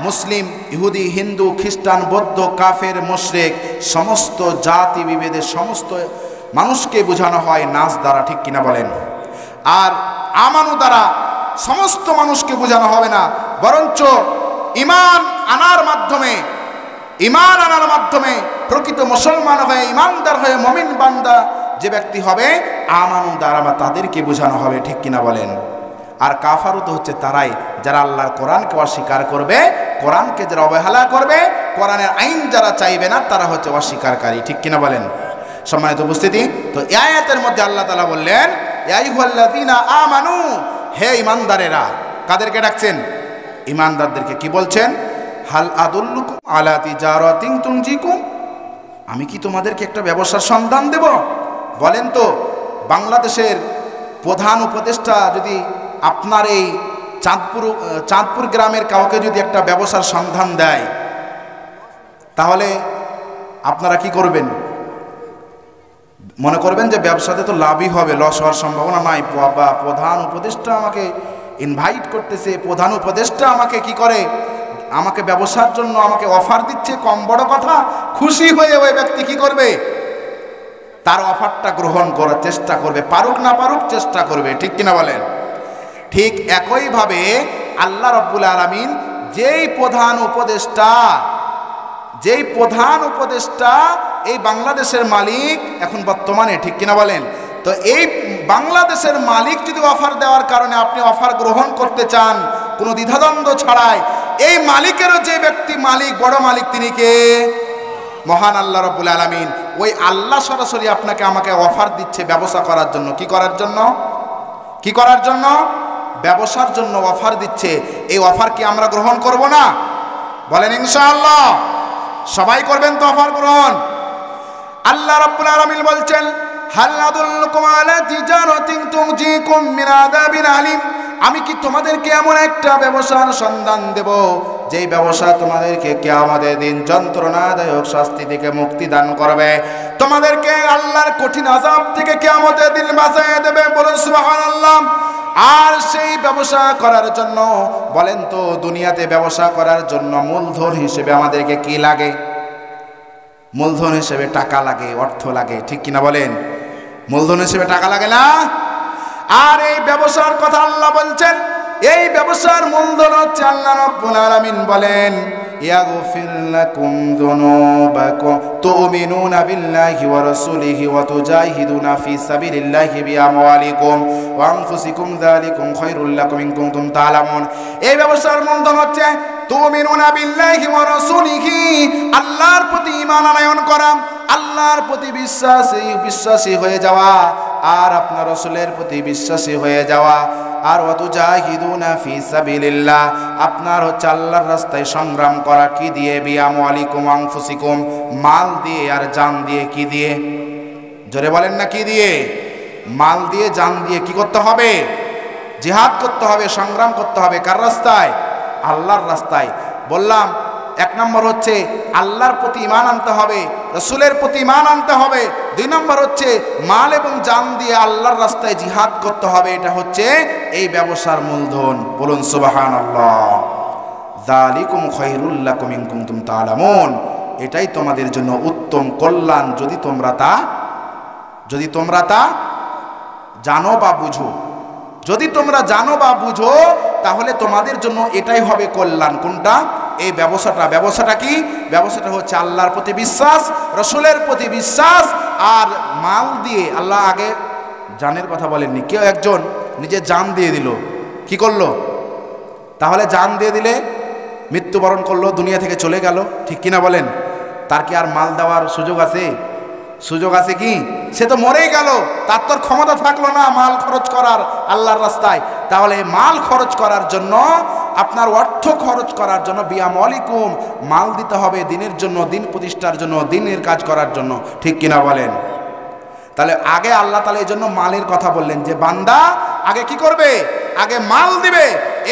মুসলিম, ইহুদি, হিন্দু, খ্রিস্টান, বৌদ্ধ, কাফের, মুশরিক, সমস্ত জাতি বিভেদের সমস্ত মানুষকে বোঝানো হয় নাস দ্বারা, ঠিক কিনা বলেন? আর আমানু দ্বারা সমস্ত মানুষকে বোঝানো হবে না, বরঞ্চ ঈমান আনার মাধ্যমে প্রকৃত মুসলমান হয়ে, ঈমানদার হয়ে, মুমিন বান্দা যে ব্যক্তি হবে, আমানু দ্বারা তাদেরকে বোঝানো হবে, ঠিক কিনা বলেন? আর কাফারু তো হচ্ছে তারাই যারা আল্লাহর কোরআনকে অস্বীকার করবে, কোরআনকে যারা অবহেলা করবে, কোরআনের আইন যারা চাইবে না, তারা হচ্ছে অস্বীকারী, ঠিক কিনা বলেন? সম্মানিত উপস্থিতি, তো এই আয়াতের মধ্যে আল্লাহ তাআলা বললেন, ইয়া আইয়ুহাল্লাযীনা আমানু, হে ঈমানদারেরা। কাদেরকে ডাকছেন? ঈমানদারদেরকে। কি বলছেন? হাল আদুল্লুকুম আলা তিজারাতিন তুনজিকুম, আমি কি তোমাদেরকে একটা ব্যবসার সন্ধান দেব? বলেন তো, বাংলাদেশের প্রধান উপদেষ্টা যদি আপনার এই চাঁদপুর গ্রামের কাউকে যদি একটা ব্যবসার সন্ধান দেয়, তাহলে আপনারা কি করবেন? মনে করবেন যে ব্যবসাতে তো লাভই হবে, লস হওয়ার সম্ভাবনা নাই। বাবা, প্রধান উপদেষ্টা আমাকে ইনভাইট করতেছে, প্রধান উপদেষ্টা আমাকে কি করে, আমাকে ব্যবসার জন্য আমাকে অফার দিচ্ছে, কম বড় কথা। খুশি হয়ে ওই ব্যক্তি কি করবে? তার অফারটা গ্রহণ করার চেষ্টা করবে, পারুক না পারুক চেষ্টা করবে, ঠিক কিনা বলেন? ঠিক একইভাবে আল্লাহ রাব্বুল আলামিন যেই প্রধান উপদেষ্টা এই বাংলাদেশের মালিক এখন বর্তমানে, ঠিক কিনা বলেন? তো এই বাংলাদেশের মালিক যদি অফার দেওয়ার কারণে আপনি অফার গ্রহণ করতে চান কোনো দ্বিধাদ্বন্দ্ব ছাড়াই, এই মালিকেরও যে ব্যক্তি মালিক, বড় মালিক, তিনি কে? মহান আল্লাহ রাব্বুল আলামিন। ওই আল্লাহ সরাসরি আপনাকে আমাকে অফার দিচ্ছে ব্যবসা করার জন্য। কি করার জন্য? কি করার জন্য? ব্যবসার জন্য অফার দিচ্ছে। এই অফার কি আমরা গ্রহণ করব না? বলেন ইনশাআল্লাহ। সবাই করবেন তো অফার গ্রহণ? আল্লাহ রাব্বুল আলামিন বলছেন, হাল আদুল্লুকুম আলা তিজারাতিন তুনজিকুম মিন আযাবিন আলিম, আমি কি তোমাদেরকে এমন একটা ব্যবসার সন্ধান দেব যেই ব্যবসা তোমাদেরকে কিয়ামতের দিন যন্ত্রণাদায়ক শাস্তি থেকে মুক্তি দান করবে, তোমাদেরকে আল্লাহর কঠিন আযাব থেকে কিয়ামতের দিন বাঁচিয়ে দেবে। বলুন সুবহানাল্লাহ। আর সেই ব্যবসা করার জন্য বলেন তো, দুনিয়াতে ব্যবসা করার জন্য মূলধন হিসেবে আমাদেরকে কি লাগে? মূলধন হিসেবে টাকা লাগে, অর্থ লাগে, ঠিক কিনা বলেন? মূলধন হিসেবে টাকা লাগে না? আর এই ব্যবসার কথা আল্লাহ বলছেন, এই ব্যবসার মূলধন হচ্ছে আল্লাহ রাব্বুল আলামিন বলেন, ইয়াগফির লাকুম যুনুবাকুম তুমিনুনা বিল্লাহি ওয়া রাসূলিহি ওয়া তুজাহিদুনা ফি সাবিলিল্লাহি বিআমওয়ালিকুম ওয়া আনফুসিকুম যালিকুম খায়রুল লাকুম ইন কুনতুম তা'লামুন। এই ব্যবসার মূলধন হচ্ছে তুমিনুনা বিল্লাহি ওয়া রাসূলিহি, আল্লাহর প্রতি ঈমান আনয়ন করা, আল্লাহর প্রতি বিশ্বাসী হয়ে যাওয়া, আর আপনার রাসূলের প্রতি বিশ্বাসী হয়ে যাওয়া, আর ওয়াতুজাহিদুনা ফি সাবিলিল্লাহ, আপনার হচ্ছে আল্লাহর রাস্তায় সংগ্রাম করা। কি দিয়ে? বিআমওয়ালিকুম আনফুসিকুম, মাল দিয়ে আর জান দিয়ে। কি দিয়ে? জোরে বলেন না, কি দিয়ে? মাল দিয়ে, জান দিয়ে। কি করতে হবে? জিহাদ করতে হবে, সংগ্রাম করতে হবে। কার রাস্তায়? আল্লাহর রাস্তায়। বললাম এক নম্বর হচ্ছে আল্লাহর প্রতি ঈমান আনতে হবে, রাসূলের প্রতি ঈমান আনতে হবে। দুই নম্বর হচ্ছে মাল এবং জান দিয়ে আল্লাহর রাস্তায় জিহাদ করতে হবে। এটা হচ্ছে এই ব্যবসার মূলধন। বলুন সুবহানাল্লাহ। যালিকুম খায়রুল লাকুম ইন কুনতুম তা'লামুন, এটাই তোমাদের জন্য উত্তম কল্যাণ যদি তোমরা তা জানো বা বুঝো। যদি তোমরা জানো বা বুঝো তাহলে তোমাদের জন্য এটাই হবে কল্যাণ। কোনটা? এই ব্যবসাটা কি? ব্যবসাটা হচ্ছে আল্লাহর প্রতি বিশ্বাস, রাসূলের প্রতি বিশ্বাস, আর মাল দিয়ে। আল্লাহ আগে জানের কথা বলেননি। কেউ একজন নিজে জান দিয়ে দিল, কি করলো? তাহলে জান দিয়ে দিলে মৃত্যুবরণ করলো, দুনিয়া থেকে চলে গেল, ঠিক কিনা বলেন? তার কি আর মাল দেওয়ার সুযোগ আছে? সুযোগ আছে কি? সে তো মরেই গেল, তার তোর ক্ষমতা থাকলো না মাল খরচ করার আল্লাহর রাস্তায়। তাহলে মাল খরচ করার জন্য, আপনার অর্থ খরচ করার জন্য বিআমওয়ালিকুম, মাল দিতে হবে দিনের জন্য, দিন প্রতিষ্ঠার জন্য, দিনের কাজ করার জন্য, ঠিক কিনা বলেন? তাহলে আগে আল্লাহ তাআলা এই জন্য মালের কথা বললেন যে বান্দা আগে কি করবে? আগে মাল দিবে,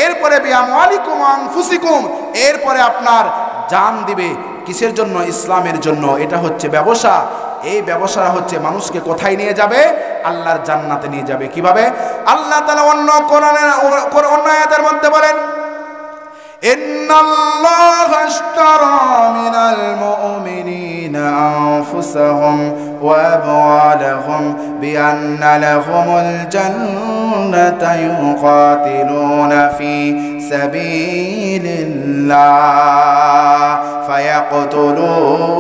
এরপরে বিআমওয়ালিকুম আনফুসিকুম, এরপরে আপনার জান দিবে। কিসের জন্য? ইসলামের জন্য। এটা হচ্ছে ব্যবসা। এই ব্যবসা হচ্ছে মানুষকে কোথায় নিয়ে যাবে? আল্লাহর জান্নাতে নিয়ে যাবে। কিভাবে? আল্লাহ তাআলা অন্য আয়াতের মধ্যে বলেন, ইন্নাল্লাহা আশতারা মিনাল মুমিনিনা আনফুসাহুম ওয়া আমওয়ালাহুম বিআন্না লাহুমুল জান্নাতা ইউকাতিলুনা ফি সাবিলিল্লাহ ফায়াকতুলুনা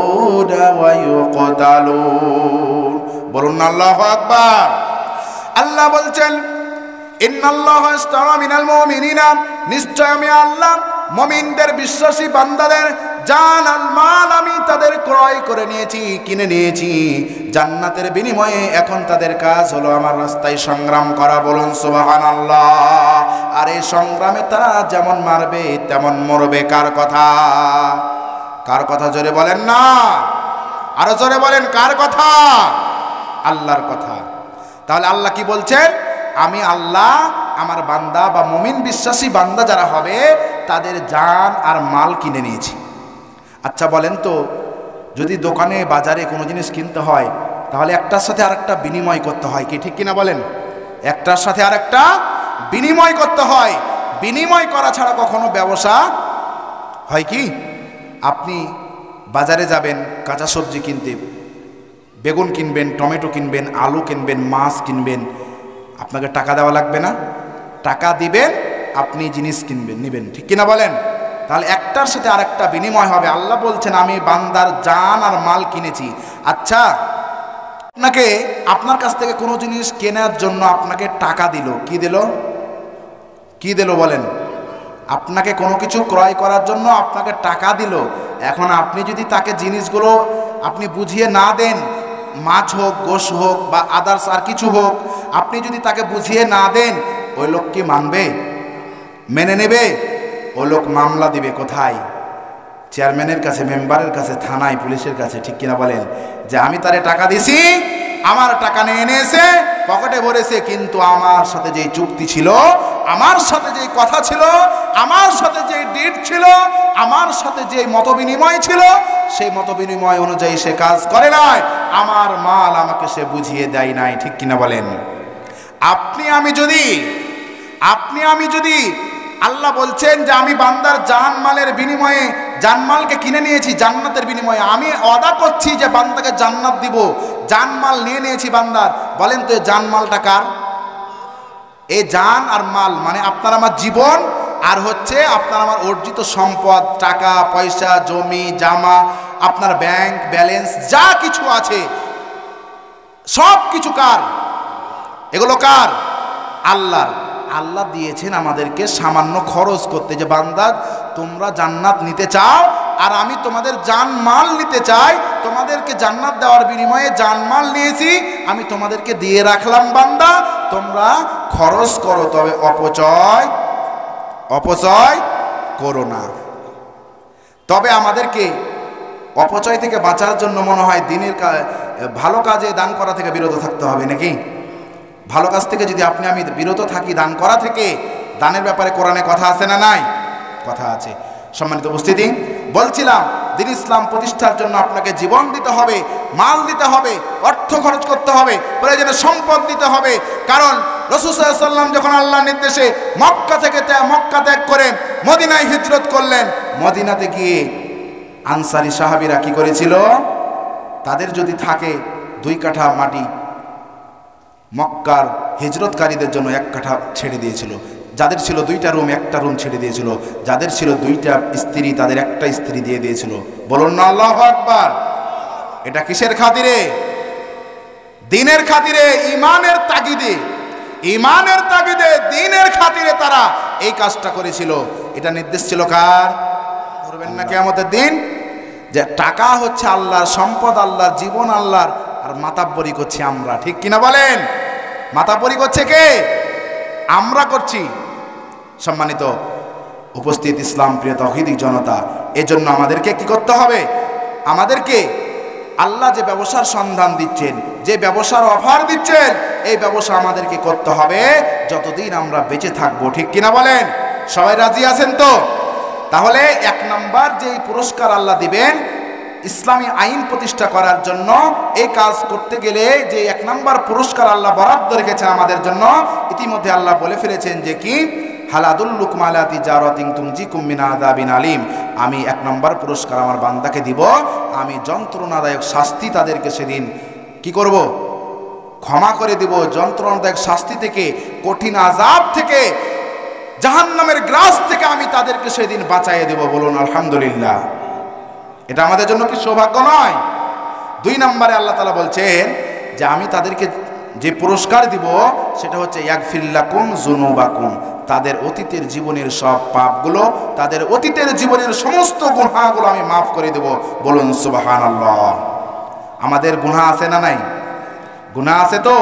ওয়া ইউকতালুন। বলুন আল্লাহু আকবার। আল্লাহ বলছেন, ইন্নাল্লাহা আশতারা মিনাল মুমিনিনা, নিশ্চয় আমি আল্লাহ মুমিনদের, বিশ্বাসী বান্দাদের জান আর মাল আমি তাদের ক্রয় করে নিয়েছি, কিনে নিয়েছি জান্নাতের বিনিময়ে। এখন তাদের কাজ হলো আমার রাস্তায় সংগ্রাম করা। বলুন সুবহানাল্লাহ। আর এই সংগ্রামে তারা যেমন মারবে তেমন মরবে। কার কথা? কার কথা? জোরে বলেন না, আরো জোরে বলেন। কার কথা? আল্লাহর কথা। তাহলে আল্লাহ কি বলছেন? আমি আল্লাহ আমার বান্দা বা মুমিন বিশ্বাসী বান্দা যারা হবে তাদের জান আর মাল কিনে নিয়েছি। আচ্ছা বলেন তো, যদি দোকানে বাজারে কোনো জিনিস কিনতে হয় তাহলে একটার সাথে আরেকটা বিনিময় করতে হয়, কি ঠিক কিনা বলেন? একটার সাথে আরেকটা বিনিময় করতে হয়। বিনিময় করা ছাড়া কখনো ব্যবসা হয় কি? আপনি বাজারে যাবেন কাঁচা সবজি কিনতে, বেগুন কিনবেন, টমেটো কিনবেন, আলু কিনবেন, মাছ কিনবেন, আপনাকে টাকা দেওয়া লাগবে না? টাকা দিবেন, আপনি জিনিস কিনবেন, নেবেন, ঠিক কিনা বলেন? তাহলে একটার সাথে আরেকটা বিনিময় হবে। আল্লাহ বলছেন আমি বান্দার জান আর মাল কিনেছি। আচ্ছা, আপনাকে আপনার কাছ থেকে কোনো জিনিস কেনার জন্য আপনাকে টাকা দিল, কি দিল? কি দিল বলেন? আপনাকে কোনো কিছু ক্রয় করার জন্য আপনাকে টাকা দিল। এখন আপনি যদি তাকে জিনিসগুলো আপনি বুঝিয়ে না দেন, মাছ হোক, গোশ হোক বা আদার্স আর কিছু হোক, আপনি যদি তাকে বুঝিয়ে না দেন, ওই লোক কি মানবে? মেনে নেবে? ওই লোক মামলা দিবে কোথায়? চেয়ারম্যানের কাছে, মেম্বারের কাছে, থানায়, পুলিশের কাছে, ঠিক কিনা বলেন? যে আমি তারে টাকা দিছি, আমার টাকা নিয়ে এনেছে, পকেটে ভরেছে, কিন্তু আমার সাথে যেই চুক্তি ছিল, আমার সাথে যেই কথা ছিল, আমার সাথে যেই ডিড ছিল, আমার সাথে যেই মতবিনিময় ছিল, সেই মতবিনিময় অনুযায়ী সে কাজ করে নাই, আমার মাল আমাকে সে বুঝিয়ে দেয় নাই, ঠিক কিনা বলেন? আপনি আমি যদি আল্লাহ বলছেন যে আমি বান্দার জানমালের বিনিময়ে, জানমালকে কিনে নিয়েছি জান্নাতের বিনিময়ে, আমি ওয়াদা করছি যে বান্দাকে জান্নাত দিব, জানমাল নিয়ে নিয়েছি বান্দার, বলেন তো এই জানমালটা কার? এই জান আর মাল মানে আপনার আমার জীবন, আর হচ্ছে আপনার আমার অর্জিত সম্পদ, টাকা পয়সা, জমি জামা, আপনার ব্যাংক ব্যালেন্স যা কিছু আছে সব কিছু কার? এগুলো কার? আল্লাহর। আল্লাহ দিয়েছেন আমাদেরকে সামান্য খরচ করতে, যে বান্দা তোমরা জান্নাত নিতে চাও আর আমি তোমাদের জানমাল নিতে চাই, তোমাদেরকে জান্নাত দেওয়ার বিনিময়ে জানমাল নিয়েছি, আমি তোমাদেরকে দিয়ে রাখলাম বান্দা, তোমরা খরচ করো, তবে অপচয় করো না। তবে আমাদেরকে অপচয় থেকে বাঁচার জন্য মনে হয় দিনের ভালো কাজে দান করা থেকে বিরত থাকতে হবে, নাকি? ভালো কাজ থেকে যদি আপনি আমি বিরত থাকি, দান করা থেকে, দানের ব্যাপারে কোরআনে কথা আছে না নাই? কথা আছে। সম্মানিত উপস্থিতি, বলছিলাম দিন ইসলাম প্রতিষ্ঠার জন্য আপনাকে জীবন দিতে হবে, মাল দিতে হবে, অর্থ খরচ করতে হবে, প্রয়োজনে সম্পদ দিতে হবে। কারণ রাসূল সাল্লাল্লাহু আলাইহি ওয়াসাল্লাম যখন আল্লাহর নির্দেশে মক্কা ত্যাগ করে মদিনায় হিজরত করলেন, মদিনাতে গিয়ে আনসারী সাহাবীরা কি করেছিল? তাদের যদি থাকে 2 কাঠা মাটি, মক্কার হিজরতকারীদের জন্য 1 কাঠা ছেড়ে দিয়েছিল। যাদের ছিল 2টা রুম, 1টা রুম ছেড়ে দিয়েছিল। যাদের ছিল 2টা স্ত্রী, তাদের 1টা স্ত্রী দিয়ে দিয়েছিল। বলুন না আল্লাহু আকবার। এটা কিসের খাতিরে? দ্বীনের খাতিরে, ঈমানের তাগিদে, দ্বীনের খাতিরে তারা এই কাজটা করেছিল। এটা নির্দেশ ছিল কার? ধরবেন না কিয়ামতের দিন যে টাকা হচ্ছে আল্লাহর সম্পদ, আল্লাহর জীবন আল্লাহর, আর মাতাব্বরি করছি আমরা, ঠিক কিনা বলেন? মাতাব্বরি করছে কে? আমরা করছি। সম্মানিত উপস্থিত ইসলাম প্রিয় তাওহীদি জনতা, এজন্য আমাদেরকে কি করতে হবে? আমাদেরকে আল্লাহ যে ব্যবসার সন্ধান দিচ্ছেন, যে ব্যবসার অফার দিচ্ছেন, এই ব্যবসা আমাদেরকে করতে হবে যতদিন আমরা বেঁচে থাকবো, ঠিক কিনা বলেন? সবাই রাজি আছেন তো? তাহলে 1 নাম্বার যেই পুরস্কার আল্লাহ দিবেন ইসলামী আইন প্রতিষ্ঠা করার জন্য, এই কাজ করতে গেলে যে 1 নাম্বার পুরস্কার আল্লাহ বরাদ্দ রেখেছেন আমাদের জন্য, ইতিমধ্যে আল্লাহ বলে ফেলেছেন যে কি? হালাদুল্লুকুম আলা তিজারাতিন তুনজিকুম মিন আযাবিন আলীম। আমি 1 নাম্বার পুরস্কার আমার বান্দাকে দিব, আমি যন্ত্রণাদায়ক শাস্তি তাদেরকে সেদিন কি করব? ক্ষমা করে দিব। যন্ত্রণাদায়ক শাস্তি থেকে, কঠিন আযাব থেকে, জাহান্নামের গ্রাস থেকে আমি তাদেরকে সেদিন বাঁচাইয়ে দেব। বলুন আলহামদুলিল্লাহ। এটা আমাদের জন্য কি সৌভাগ্য নয়? 2 নম্বরে আল্লাহ তাআলা বলছেন যে আমি তাদেরকে যে পুরস্কার দিব সেটা হচ্ছে ইয়াগফির লাকুম যুনুবাকুম, তাদের অতীতের জীবনের সব পাপগুলো, তাদের অতীতের জীবনের সমস্ত গুনাহগুলো আমি মাফ করে দেব। বলুন সুবহানাল্লাহ। আমাদের গুনাহ আছে না নাই? গুনাহ আছে তো?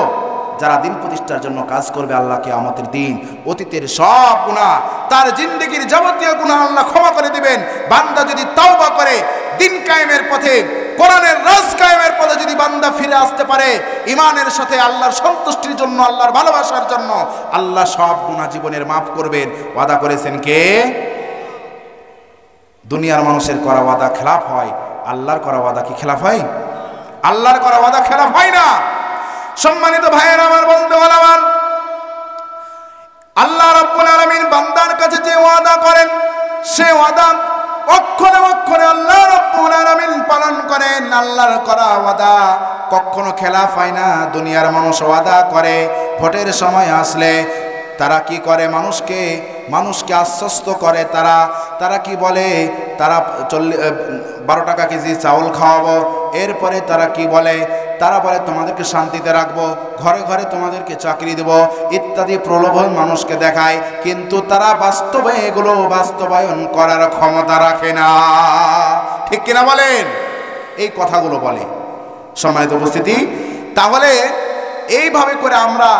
যারা দিন প্রতিষ্ঠার জন্য কাজ করবে, আল্লাহ কিয়ামতের দিন অতীতের সব গুনাহ, তার জিন্দেগির যাবতীয় গুনাহ আল্লাহ ক্ষমা করে দিবেন। বান্দা যদি তাওবা করে দিন কায়েমের পথে, কোরআনের রাজ কায়েমের পথে যদি বান্দা ফিরে আসতে পারে ঈমানের সাথে, আল্লাহর সন্তুষ্টির জন্য, আল্লাহর ভালোবাসার জন্য, আল্লাহ সব গুনাহ জীবনের মাফ করবেন। ওয়াদা করেছেন কে? দুনিয়ার মানুষের করা ওয়াদা খেলাফ হয়, আল্লাহর করা ওয়াদা কি খেলাফ হয়? আল্লাহর করা ওয়াদা খেলাফ হয় না। সম্মানিত ভাইয়েরা আমার, বন্ধুগণ আমার, আল্লাহ রাব্বুল আলামিন বান্দার কাছে যে ওয়াদা করেন, সে ওয়াদা অক্ষরে অক্ষরে আল্লাহ রাব্বুল আলামিন পালন করেন। আল্লাহর করা ওয়াদা কখনো খেলাফ হয় না। দুনিয়ার মানুষ ওয়াদা করে, ভোটের সময় আসলে তারা কি করে, মানুষকে আশ্বস্ত করে। তারা কি বলে, তারা 12 টাকা কেজি চাউল খাওয়াবো। এরপরে তারা কি বলে, তারা বলে তোমাদেরকে শান্তিতে রাখবো, ঘরে ঘরে তোমাদেরকে চাকরি দেব ইত্যাদি প্রলোভন মানুষকে দেখায়। কিন্তু তারা বাস্তবে এগুলো বাস্তবায়ন করার ক্ষমতা রাখে না। ঠিক কিনা বলেন? এই কথাগুলো বলে। সম্মানিত উপস্থিতি, তাহলে এইভাবে করে আমরা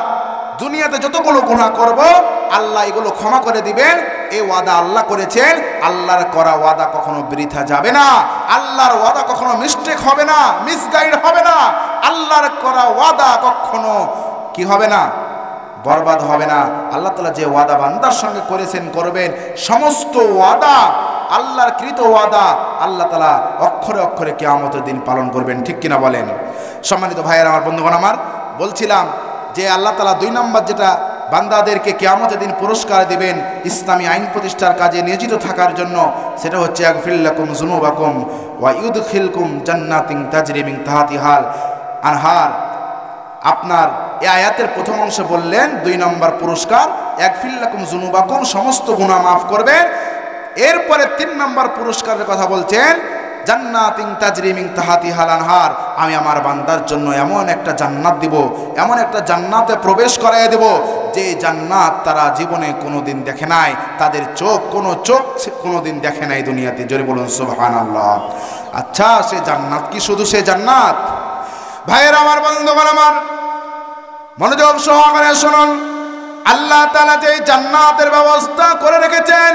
দুনিয়াতে যতগুলো গুনাহ করব আল্লাহ এগুলো ক্ষমা করে দিবেন, এই ওয়াদা আল্লাহ করেছেন। আল্লাহর করা ওয়াদা কখনো বৃথা যাবে না, আল্লাহর ওয়াদা কখনো মিস্টেক হবে না, মিসগাইড হবে না। আল্লাহর করা ওয়াদা কখনো কি হবে না, বরবাদ হবে না। আল্লাহ তাআলা যে ওয়াদা বান্দার সঙ্গে করেছেন, করবেন, সমস্ত ওয়াদা আল্লাহর কৃত ওয়াদা আল্লাহ তাআলা অক্ষরে অক্ষরে কিয়ামতের দিন পালন করবেন। ঠিক কিনা বলেন? সম্মানিত ভাইয়েরা, আমার বন্ধুগণ, আমার বলছিলাম যে আল্লাহ তাআলা 2 নম্বর যেটা বান্দাদেরকে কিয়ামতের দিন পুরস্কার দিবেন ইসলামী আইন প্রতিষ্ঠার কাজে নিয়োজিত থাকার জন্য, সেটা হচ্ছে ইয়াগফির লাকুম যুনুবাকুম ওয়া ইউদখিলকুম জান্নাতিন তাজরি মিন তাহতিহাল আনহার। আপনার এই আয়াতের প্রথম অংশে বললেন 2 নম্বর পুরস্কার ইয়াগফির লাকুম যুনুবাকুম, সমস্ত গুনাহ মাফ করবেন। এরপরে 3 নম্বর পুরস্কারের কথা বলছেন জান্নাতিন তাজরি মিন তাহতিহাল আনহার, আমি আমার বান্দার জন্য এমন একটা জান্নাত দিব, এমন একটা জান্নাতে প্রবেশ করাইয়া দেব যে জান্নাত তারা জীবনে কোনোদিন দেখে নাই, তাদের চোখ কোনোদিন দেখে নাই দুনিয়াতে। জোরে বলুন সুবহানাল্লাহ। আচ্ছা, সে জান্নাত কি শুধু সে জান্নাত? ভাইয়েরা আমার, বন্ধুগণ আমার, মনোযোগ সহকারে শুনুন। আল্লাহ তাআলা যে জান্নাতের ব্যবস্থা করে রেখেছেন,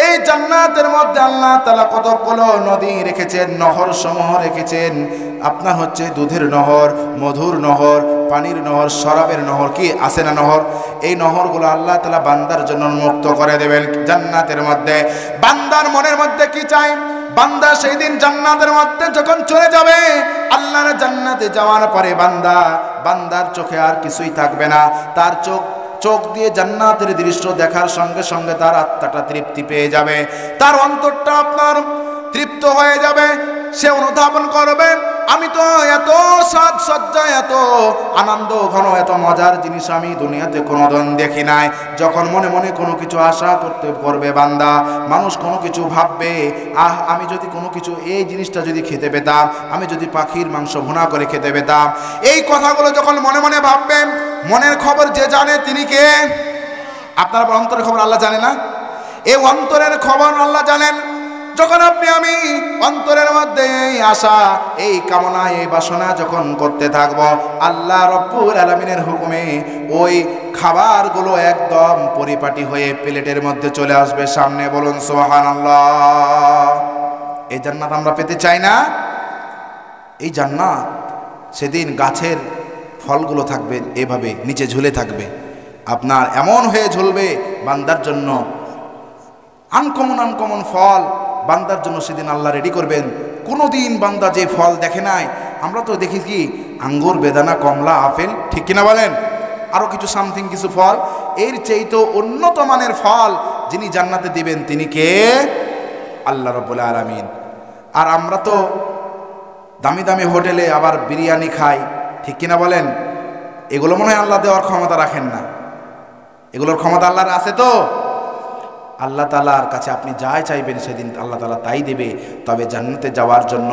এই জান্নাতের মধ্যে আল্লাহ তাআলা কতগুলো নদী রেখেছেন, নহর সমূহ রেখেছেন। আপনার হচ্ছে দুধের নহর, মধুর নহর, পানির নহর, শরাবের নহর, কি আছে না নহর? এই নহরগুলো আল্লাহ তাআলা বান্দার জন্য মুক্ত করে দেবেন জান্নাতের মধ্যে। বান্দার মনের মধ্যে কি চাই? বান্দা সেই দিন জান্নাতের মধ্যে যখন চলে যাবে, আল্লাহর জান্নাতে যাওয়ার পরে বান্দার চোখে আর কিছুই থাকবে না। তার চোখ দিয়ে জান্নাতের দৃশ্য দেখার সঙ্গে সঙ্গে তার আত্মাটা তৃপ্তি পেয়ে যাবে, তার অন্তরটা আপনার তৃপ্ত হয়ে যাবে। সে অনুধাবন করবে, আমি তো এত সাজসজ্জা, এত আনন্দ ঘন, এত মজার জিনিস আমি দুনিয়াতে কোনোদিন দেখি নাই। যখন মনে মনে কোনো কিছু আশা করবে বান্দা, মানুষ কোনো কিছু ভাববে, আমি যদি কোনো কিছু, এই জিনিসটা যদি খেতে পেতাম, আমি যদি পাখির মাংস ভুনা করে খেতে পেতাম, এই কথাগুলো যখন মনে মনে ভাববেন, মনের খবর যে জানে তিনি কে? আপনার অন্তরের খবর আল্লাহ জানে না? এই অন্তরের খবর আল্লাহ জানেন। যখন আমি অন্তরের মধ্যে এই আশা, এই কামনা, এই বাসনা যখন করতে থাকব, আল্লাহ রব্বুল আলামিনের হুকুমে ওই খাবারগুলো একদম পরিপাটি হয়ে প্লেটের মধ্যে চলে আসবে সামনে। বলুন সুবহানাল্লাহ। এই জান্নাত আমরা পেতে চাই না? এই জান্নাত সেদিন গাছের ফলগুলো থাকবে এভাবে নিচে ঝুলে থাকবে, আপনার এমন হয়ে ঝুলবে বান্দার জন্য। আনকমন ফল বান্দার জন্য সেদিন আল্লাহ রেডি করবেন। কোনোদিন বান্দা যে ফল দেখে নাই। আমরা তো দেখি কি আঙ্গুর, বেদানা, কমলা, আপেল, ঠিক কিনা বলেন? আরও কিছু সামথিং কিছু ফল, এর চেয়ে উন্নত মানের ফল যিনি জান্নাতে দিবেন তিনি কে? আল্লাহ রাব্বুল আলামিন। আর আমরা তো দামি দামি হোটেলে আবার বিরিয়ানি খাই, ঠিক কিনা বলেন? এগুলো মনে হয় আল্লাহ দেওয়ার ক্ষমতা রাখেন না। এগুলোর ক্ষমতা আল্লাহর আছে তো? আল্লাহ তাআলার কাছে আপনি যাই চাইবেন সেদিন আল্লাহ তাআলা তাই দেবে। তবে জান্নাতে যাওয়ার জন্য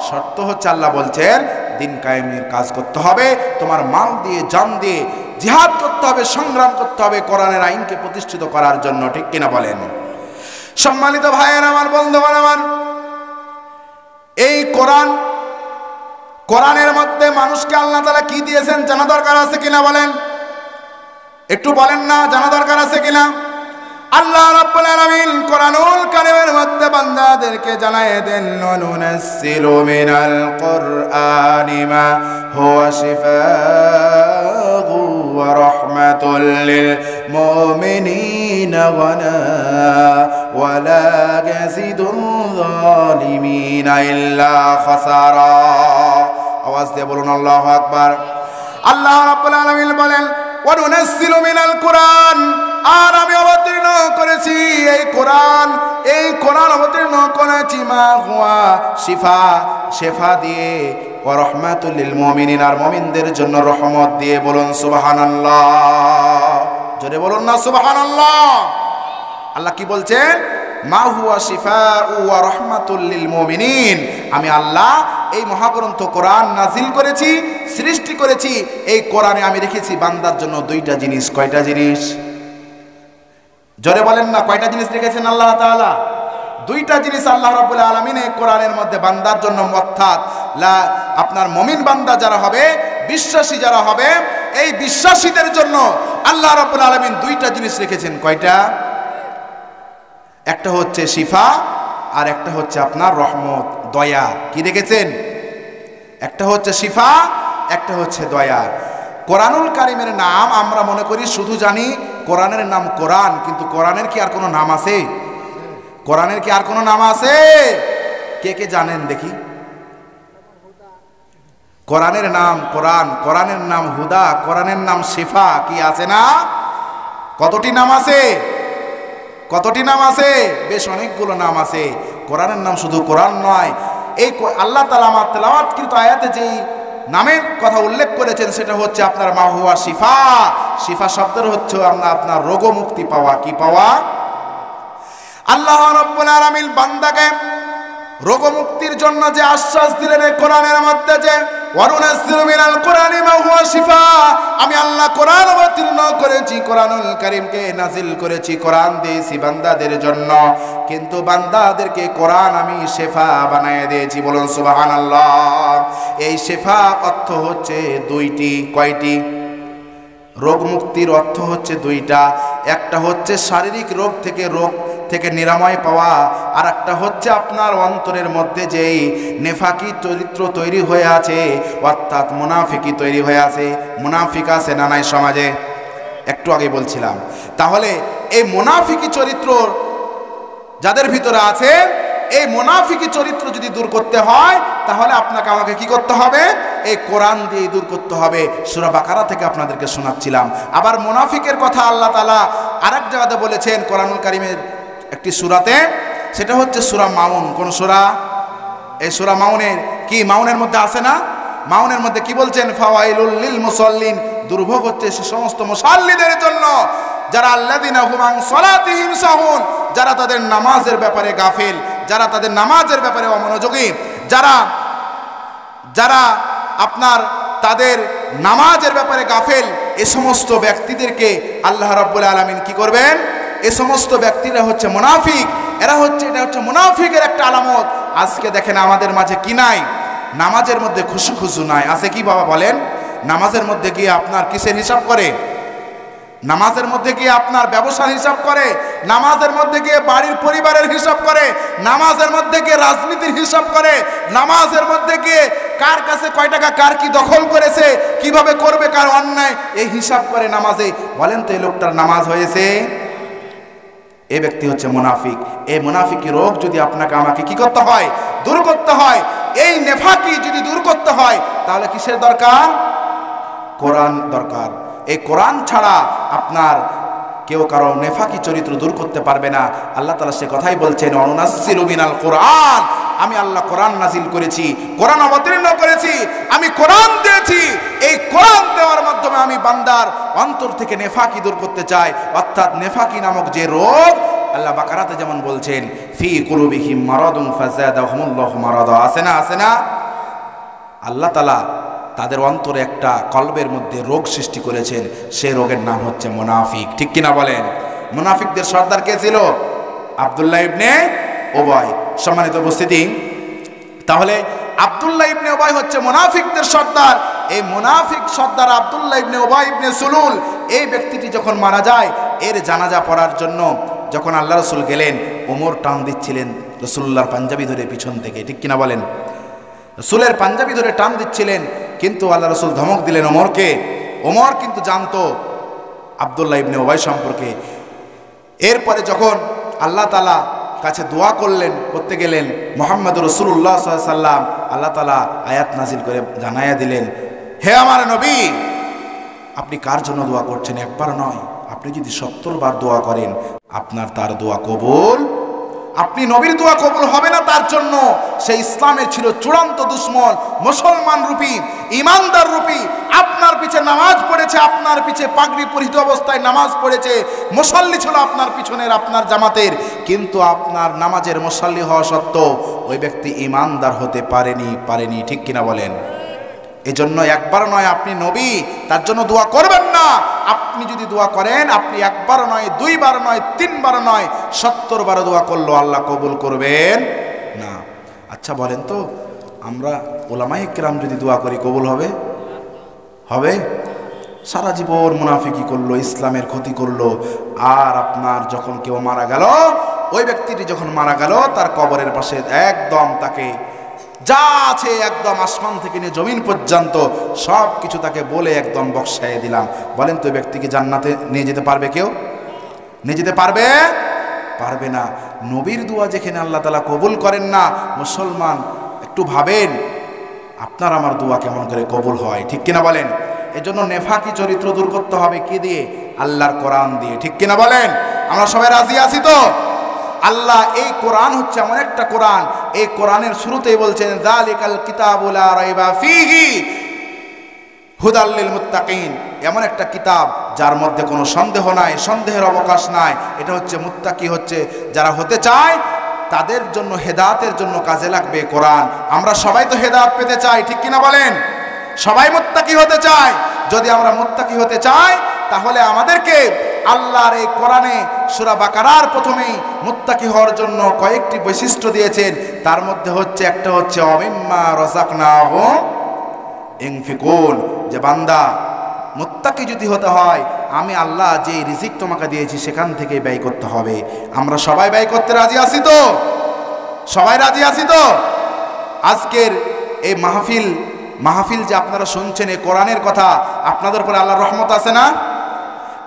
শর্ত হচ্ছে, আল্লাহ বলছেন দিন কায়েমের কাজ করতে হবে, তোমার মাল দিয়ে, জান দিয়ে জিহাদ করতে হবে, সংগ্রাম করতে হবে কোরআনের আইনকে প্রতিষ্ঠিত করার জন্য, ঠিক কিনা বলেন? সম্মানিত ভাইয়ের আমার, বন্ধুগণ আমার, এই কোরআনের মধ্যে মানুষকে আল্লাহ তাআলা কি দিয়েছেন জানা দরকার আছে কিনা বলেন? একটু বলেন না, জানা দরকার আছে কিনা? আল্লাহ রাব্বুল আলামিন কোরআনুল কারীমের মধ্যে বান্দাদেরকে জানায়ে দেন, নুনাজ্জিলু মিনাল কুরআনি মা হুয়া শিফাa'un ওয়া রাহমাতুল লিল মুমিনিনা ওয়া লা ইয়াজিদুল যালিমিনা ইল্লা খাসারা। আওয়াজ দিয়ে বলুন আল্লাহু আকবার। আল্লাহ রাব্বুল আলামিন বলেন, ওয়া নুনাজ্জিলু মিনাল কুরআন, আর আমি অবতীর্ণ করেছি এই কোরআন অবতীর্ণ করেছি মা হুয়া শিফা দিয়ে, ওয়া রাহমাতুল লিল মুমিনিন, আর মুমিনদের জন্য রহমত দিয়ে। বলুন সুবহানাল্লাহ। জোরে বলুন না সুবহানাল্লাহ। আল্লাহ কি বলছেন? মা হুয়া শিফাউ ওয়া রাহমাতুল লিল মুমিনিন। আমি আল্লাহ এই মহাগ্রন্থ কোরআন নাজিল করেছি, সৃষ্টি করেছি। এই কোরআনে আমি রেখেছি বান্দার জন্য দুইটা জিনিস। কয়টা জিনিস? জোরে বলেন না, কয়টা জিনিস রেখেছেন আল্লাহ তাআলা? দুইটা জিনিস আল্লাহ রাব্বুল আলামিন এই কোরআনের মধ্যে বান্দার জন্য, অর্থাৎ আপনার মুমিন বান্দা যারা হবে, বিশ্বাসী যারা হবে, এই বিশ্বাসীদের জন্য আল্লাহ রাব্বুল আলামিন দুইটা জিনিস রেখেছেন। কয়টা? একটা হচ্ছে শিফা আর একটা হচ্ছে আপনার রহমত, দয়া। কি রেখেছেন? একটা হচ্ছে শিফা, একটা হচ্ছে দয়া। কোরআনুল কারীমের নাম আমরা মনে করি শুধু জানি কোরআনের নাম কোরআন, কিন্তু কোরআনের কি আর কোনো নাম আছে? কোরআনের কি আর কোনো নাম আছে? কে কে জানেন দেখি? কোরআনের নাম কোরআন, কোরআনের নাম হুদা, কোরআনের নাম শিফা। কি আছে না? কতটি নাম আছে? কতটি নাম আছে? বেশ অনেকগুলো নাম আছে। কোরআনের নাম শুধু কোরআন নয়, এই আল্লাহ তাআলা আমার তেলাওয়াতকৃত আয়াতে যেই নামের কথা উল্লেখ করেছেন সেটা হচ্ছে আপনার মা হুয়া শিফা। শিফা শব্দের হচ্ছে আপনার রোগ মুক্তি পাওয়া। কি পাওয়া? আল্লাহ রাব্বুল আলামিন বান্দাকে রোগ মুক্তির জন্য যে আশ্বাস দিলেন এই কোরআনের মধ্যে, যে ওয়ানুনাজ্জিলু মিনাল কোরআনি মা হুয়া শিফা। আমি আল্লাহ কোরআন অবতীর্ণ করেছি, কোরআনুল কারীমকে নাজিল করেছি, কোরআন দিয়েছি বান্দাদের জন্য, কিন্তু বান্দাদেরকে কোরআন আমি শিফা বানায় দিয়েছি। বলুন সুবহানাল্লাহ। এই শিফা অর্থ হচ্ছে দুইটি। কয়টি? রোগ মুক্তির অর্থ হচ্ছে দুইটা। একটা হচ্ছে শারীরিক রোগ থেকে নিরাময় পাওয়া, আর একটা হচ্ছে আপনার অন্তরের মধ্যে যেই নেফাকি চরিত্র তৈরি হয়ে আছে, অর্থাৎ মুনাফিকি তৈরি হয়ে আছে। মুনাফিক আছে না নাই সমাজে? একটু আগে বলছিলাম। তাহলে এই মুনাফিকি চরিত্র যাদের ভিতরে আছে, এই মুনাফিকি চরিত্র যদি দূর করতে হয় তাহলে আপনাকে আমাকে কি করতে হবে? এই কোরআন দিয়ে দূর করতে হবে। সূরা বাকারা থেকে আপনাদেরকে শোনাচ্ছিলাম। আবার মুনাফিকের কথা আল্লাহ তাআলা আরেক জায়গাতে বলেছেন কোরআনুল কারীমের একটি সূরাতে, সেটা হচ্ছে সূরা মাউন। কোন সূরা? এই সূরা মাউনের কি? মাউনের মধ্যে আছে না? মাউনের মধ্যে কি বলছেন? ফাওয়াইলুল লিল মুসাল্লিন। দুর্ভোগ হচ্ছে সে সমস্ত মুসাল্লিদের জন্য যারা আল্লাযিনা হুম আন সালাতিহিম সাহুন, যারা তাদের নামাজের ব্যাপারে গাফিল, যারা তাদের নামাজের ব্যাপারে অমনোযোগী, যারা আপনার তাদের নামাজের ব্যাপারে গাফিল, এই সমস্ত ব্যক্তিদেরকে আল্লাহ রাব্বুল আলামিন কি করবেন? এই সমস্ত ব্যক্তিরা হচ্ছে মুনাফিক। এটা হচ্ছে মুনাফিকের একটা আলামত। আজকে দেখেন আমাদের মাঝে কি নাই? নামাজের মধ্যে খুশু নাই। আছে কি বাবা বলেন? নামাজের মধ্যে গিয়ে আপনার কিসের হিসাব করে? নামাজের মধ্যে গিয়ে আপনার ব্যবসার হিসাব করে, নামাজের মধ্যে গিয়ে বাড়ির পরিবারের হিসাব করে, নামাজের মধ্যে গিয়ে রাজনীতির হিসাব করে, নামাজের মধ্যে গিয়ে কার কাছে কয় টাকা কার কি দখল করেছে, কিভাবে করবে কার অন্যায়, এই হিসাব করে নামাজে। বলেন তো এই লোকটার নামাজ হয়েছে? এই ব্যক্তি হচ্ছে মুনাফিক। এই মুনাফিকি রোগ যদি আপনাকে আমাকে কি করতে হয়? দূর করতে হয়। এই নেফাকি যদি দূর করতে হয় তাহলে কিসের দরকার? কোরআন দরকার। এই কোরআন ছাড়া আপনার কেউ কারো নেফাকি চরিত্র দূর করতে পারবে না। আল্লাহ তাআলা সে কথাই বলছেন, ওয়ানুনাজ্জিলু মিনাল কোরআন। আমি আল্লাহ কোরআন নাজিল করেছি, কোরআন অবতীর্ণ করেছি, আমি কোরআন দিয়েছি। এই কোরআন দেওয়ার মাধ্যমে আমি বান্দার অন্তর থেকে নেফাকি দূর করতে চাই। অর্থাৎ নেফাকি নামক যে রোগ, আল্লাহ বাকারাতে যেমন বলছেন, ফি কুলুবিহিম মারাদুন ফাযাদাহুমুল্লাহু মারাদা। আছে না? আল্লাহ তাআলা তাদের অন্তরে একটা কলবের মধ্যে রোগ সৃষ্টি করেছেন, সেই রোগের নাম হচ্ছে মুনাফিক। ঠিক কিনা বলেন? মুনাফিকদের সর্দার কে ছিল? আব্দুল্লাহ ইবনে উবাই। সম্মানিত উপস্থিতি, তাহলে আব্দুল্লাহ ইবনে উবাই হচ্ছে মুনাফিকদের সর্দার। এই মুনাফিক সর্দার আব্দুল্লাহ ইবনে উবাই ইবনে সুলুল, এই ব্যক্তিটি যখন মারা যায়, এর জানাজা পড়ার জন্য যখন আল্লাহ রাসূল গেলেন, ওমর টান দিচ্ছিলেন রাসূলুল্লাহর পাঞ্জাবি ধরে পিছন থেকে। ঠিক কিনা বলেন? রাসূলের পাঞ্জাবি ধরে টান দিচ্ছিলেন, কিন্তু আল্লাহ রাসূল ধমক দিলেন ওমরকে। ওমর কিন্তু জানতো আব্দুল্লাহ ইবনে উবাই সম্পর্কে। এরপরে যখন আল্লাহ তাআলা কাছে দোয়া করতে গেলেন মুহাম্মদুর রাসূলুল্লাহ সাল্লাল্লাহু আলাইহি ওয়াসাল্লাম, আল্লাহ তাআলা আয়াত নাজিল করে জানাইয়া দিলেন, হে আমার নবী, আপনি কার জন্য দোয়া করছেন? একবার নয়, আপনি যদি 70 বার দোয়া করেন আপনার তার দোয়া কবুল আপনি নবীর দোয়া কবুল হবে না তার জন্য সেই ইসলামের ছিল চূড়ান্ত দুশ্মন, মুসলমান রূপী, ইমানদার রূপী। আপনার পিছে নামাজ পড়েছে, আপনার পিছে পাগড়ি পরিহিত অবস্থায় নামাজ পড়েছে, মুসল্লি ছিল আপনার পিছনের, আপনার জামাতের, কিন্তু আপনার নামাজের মুসল্লি হওয়া সত্ত্বেও ওই ব্যক্তি ইমানদার হতে পারেনি। ঠিক কিনা বলেন? এজন্য একবার নয় আপনি নবী, তার জন্য দোয়া করবেন না। আপনি যদি দোয়া করেন, আপনি একবার নয়, দুইবার নয়, তিনবার নয়, 70 বার দোয়া করলো আল্লাহ কবুল করবেন না। আচ্ছা বলেন তো, আমরা ওলামায়ে কেরাম যদি দোয়া করি কবুল হবে? সারা জীবন মুনাফিকি করলো, ইসলামের ক্ষতি করলো, আর আপনার যখন কেউ মারা গেল, ওই ব্যক্তিটি যখন মারা গেল, তার কবরের পাশে একদম তাকে যা আছে একদম আসমান থেকে নিয়ে জমিন পর্যন্ত সব কিছু তাকে বলে একদম বক্সাইয়ে দিলাম। বলেন তো, ব্যক্তিকে জান্নাতে নিয়ে যেতে পারবে কেউ? নিয়ে যেতে পারবে না। নবীর দোয়া যেখানে আল্লাহ তাআলা কবুল করেন না, মুসলমান একটু ভাবেন আপনার আমার দোয়া কেমন করে কবুল হয়। ঠিক কিনা বলেন? এজন্য নেফাকি চরিত্র দূর করতে হবে কি দিয়ে? আল্লাহর কোরআন দিয়ে। ঠিক কিনা বলেন? আমরা সবাই রাজি আছি তো? আল্লাহ এই কোরআন হচ্ছে এমন একটা কোরআন, এই কোরআনের শুরুতেই বলছেন যালিকাল কিতাবু লা রাইবা ফীহি হুদাল লিল মুত্তাকিন। এমন একটা কিতাব যার মধ্যে কোনো সন্দেহ নাই, সন্দেহের অবকাশ নাই। এটা হচ্ছে মুত্তাকি, হচ্ছে যারা হতে চায় তাদের জন্য, হেদায়েতের জন্য কাজে লাগবে কোরআন। আমরা সবাই তো হেদায়েত পেতে চাই, ঠিক কিনা বলেন? সবাই মুত্তাকি হতে চায়। যদি আমরা মুত্তাকি হতে চাই তাহলে আমাদেরকে আল্লাহর এই কোরআনে সূরা বাকারার প্রথমেই মুত্তাকি হওয়ার জন্য কয়েকটি বৈশিষ্ট্য দিয়েছেন। তার মধ্যে হচ্ছে একটা হচ্ছে অমিম্মা রাযাকনাহুম ইনফিকুন, যে বান্দা মুত্তাকি যদি হতে হয়, আমি আল্লাহ যে রিজিক তোমাকে দিয়েছি সেখান থেকে ব্যয় করতে হবে। আমরা সবাই ব্যয় করতে রাজি আছি তো? সবাই রাজি আছি তো? আজকের এই মাহফিল যে আপনারা শুনছেন, এই কোরআনের কথা, আপনাদের উপরে আল্লাহর রহমত আছে না?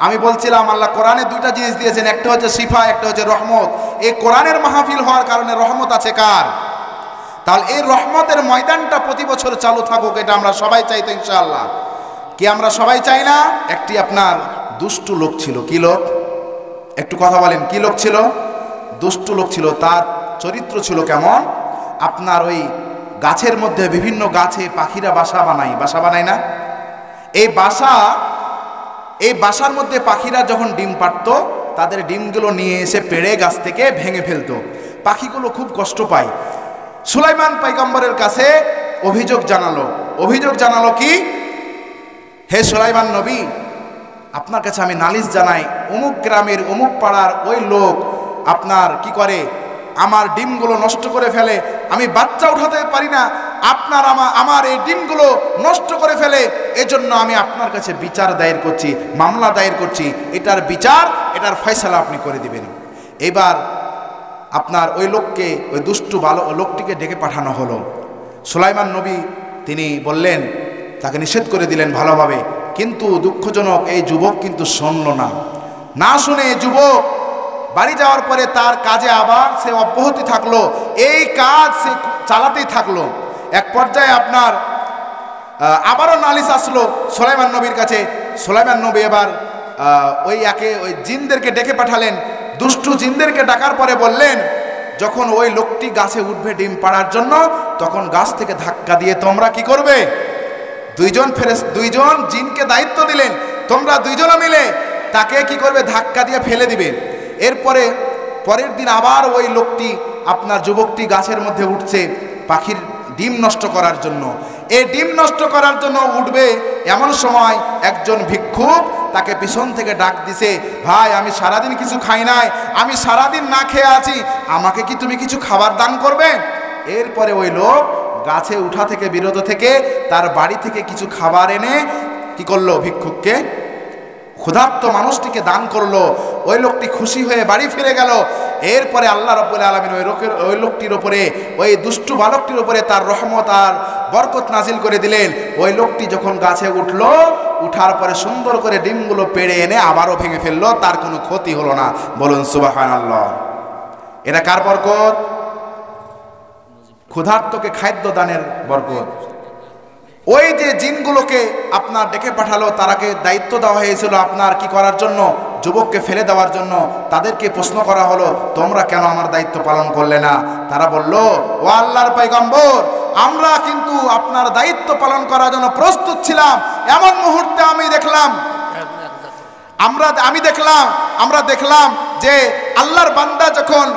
আমি বলছিলাম আল্লাহ কোরআনে দুইটা জিনিস দিয়েছেন, একটা হচ্ছে শিফা, একটা হচ্ছে রহমত। এই কোরআনের মাহফিল হওয়ার কারণে রহমত আছে কার? তাহলে এই রহমতের ময়দানটা প্রতি বছর চালু থাকুক, এটা আমরা সবাই চাই তো ইনশাআল্লাহ? কি আমরা সবাই চাই না? একটি আপনার দুষ্টু লোক ছিল। কি লোক? একটু কথা বলেন, কি লোক ছিল? দুষ্টু লোক ছিল। তার চরিত্র ছিল কেমন? আপনার ওই গাছের মধ্যে, বিভিন্ন গাছে পাখিরা বাসা বানায় না? এই বাসার মধ্যে পাখিরা যখন ডিম পাড়ত, তাদের ডিমগুলো নিয়ে এসে পেড়ে গাছ থেকে ভেঙে ফেলতো। পাখিগুলো খুব কষ্ট পায়। সুলাইমান পয়গম্বরের কাছে অভিযোগ জানালো কি? হে সুলাইমান নবী, আপনার কাছে আমি নালিশ জানাই, অমুক গ্রামের অমুক পাড়ার ওই লোক আপনার কি করে, আমার ডিমগুলো নষ্ট করে ফেলে, আমি বাচ্চা উঠাতে পারি না, আপনার আমার এই ডিমগুলো নষ্ট করে ফেলে। এজন্য আমি আপনার কাছে বিচার দায়ের করছি, মামলা দায়ের করছি। এটার বিচার, এটার ফয়সালা আপনি করে দিবেন। এবার আপনার ওই দুষ্টু লোকটিকে ডেকে পাঠানো হলো। সুলাইমান নবী তিনি বললেন, তাকে নিষেধ করে দিলেন ভালোভাবে। কিন্তু দুঃখজনক, এই যুবক কিন্তু শুনল না শুনে যুবক বাড়ি যাওয়ার পরে তার কাজে আবার সে অব্যাহতি থাকলো, এই কাজ সে চালাতেই থাকলো। এক পর্যায়ে আপনার আবারও নালিশ আসলো সুলাইমান নবীর কাছে। সুলাইমান নবী এবার ওই জিনদেরকে ডেকে পাঠালেন। দুষ্টু জিনদেরকে ডাকার পরে বললেন, যখন ওই লোকটি গাছে উঠবে ডিম পাড়ার জন্য, তখন গাছ থেকে ধাক্কা দিয়ে তোমরা কি করবে? দুইজন জিনকে দায়িত্ব দিলেন, তোমরা দুইজনে মিলে তাকে কি করবে? ধাক্কা দিয়ে ফেলে দিবে। এরপরে পরের দিন আবার ওই লোকটি, আপনার যুবকটি গাছের মধ্যে উঠছে পাখির ডিম নষ্ট করার জন্য। এই ডিম নষ্ট করার জন্য উঠবে, এমন সময় একজন ভিক্ষুক তাকে পিছন থেকে ডাক দিছে, ভাই আমি সারাদিন কিছু খাই নাই, আমি সারাদিন না খেয়ে আছি, আমাকে কি তুমি কিছু খাবার দান করবে? এরপরে ওই লোক গাছে উঠা থেকে বিরত থেকে তার বাড়ি থেকে কিছু খাবার এনে কি করলো? ভিক্ষুককে, ক্ষুধার্ত মানুষটিকে দান করলো। ওই লোকটি খুশি হয়ে বাড়ি ফিরে গেল। এরপরে আল্লাহ রাব্বুল আলামিন ওই লোকটির উপরে, ওই দুষ্টু বালকটির উপরে তার রহমত আর বরকত নাজিল করে দিলেন। ওই লোকটি যখন গাছে উঠলো, উঠার পরে সুন্দর করে ডিমগুলো পেড়ে এনে আবারও ভেঙে ফেললো, তার কোনো ক্ষতি হলো না। বলুন সুবহানাল্লাহ। এটা কার বরকত? ক্ষুধার্তকে খাদ্য দানের বরকত। ওই যে জিনগুলোকে আপনার ডেকে পাঠালো, তারাকে দায়িত্ব দেওয়া হয়েছিল আপনার কি করার জন্য? যুবককে ফেলে দেওয়ার জন্য তাদেরকে প্রশ্ন করা হলো, তোমরা কেন আমার দায়িত্ব পালন করলে না? তারা বলল, ও আল্লাহর পয়গম্বর, আমরা কিন্তু আপনার দায়িত্ব পালন করার জন্য প্রস্তুত ছিলাম। এমন মুহূর্তে আমরা দেখলাম যে আল্লাহর বান্দা যখন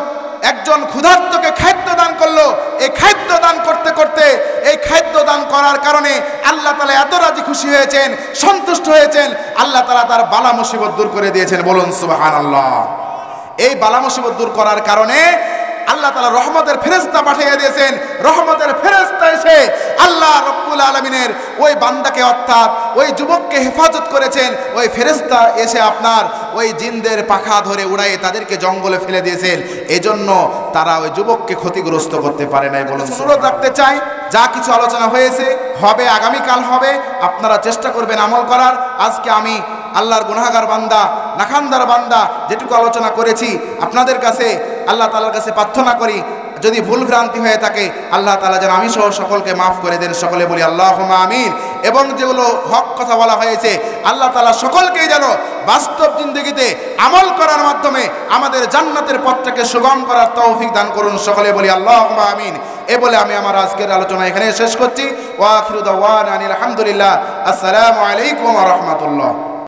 একজন ক্ষুধার্তকে খাদ্য দান করলো, এই খাদ্য দান করতে করতে এই খাদ্য দান করার কারণে আল্লাহ তাআলা এত রাজি খুশি হয়েছেন, সন্তুষ্ট হয়েছেন, আল্লাহ তাআলা তার বালা মুসিবত দূর করে দিয়েছেন। বলুন সুবহানাল্লাহ। এই বালা মুসিবত দূর করার কারণে আল্লাহ তাআলা রহমতের ফেরেশতা পাঠিয়ে দিয়েছেন। রহমতের ফেরেশতা এসে আল্লাহ রাব্বুল আলামিনের ওই বান্দাকে অর্থাৎ ওই যুবককে হেফাজত করেছেন। ওই ফেরেশতা এসে আপনার ওই জিনদের পাখা ধরে উড়াইয়ে তাদেরকে জঙ্গলে ফেলে দিয়েছেন। এজন্য তারা ওই যুবককে ক্ষতিগ্রস্ত করতে পারে নাই। বলুন, অনুরোধ রাখতে চাই, যা কিছু আলোচনা হয়েছে হবে, আগামীকাল হবে, আপনারা চেষ্টা করবেন আমল করার। আজকে আমি আল্লাহর গুনাহগার বান্দা, নাখানদার বান্দা যেটুকু আলোচনা করেছি আপনাদের কাছে আল্লাহ তাআলার কাছে প্রার্থনা করি, যদি ভুল ভ্রান্তি হয়ে থাকে আল্লাহ তাআলা যেন আমি সহ সকলকে মাফ করে দেন। সকলে বলি আল্লাহুম্মা আমিন। এবং যেগুলো হক কথা বলা হয়েছে আল্লাহ তাআলা সকলকেই যেন বাস্তব জিন্দেগিতে আমল করার মাধ্যমে আমাদের জান্নাতের পথটাকে সুগম করার তৌফিক দান করুন। সকলে বলি আল্লাহুম্মা আমিন। এ বলে আমি আমার আজকের আলোচনা এখানে শেষ করছি। ওয়া আখিরু দাওয়ানা আনিল হামদুলিল্লাহ। আসসালামু আলাইকুম ওয়া রাহমাতুল্লাহ।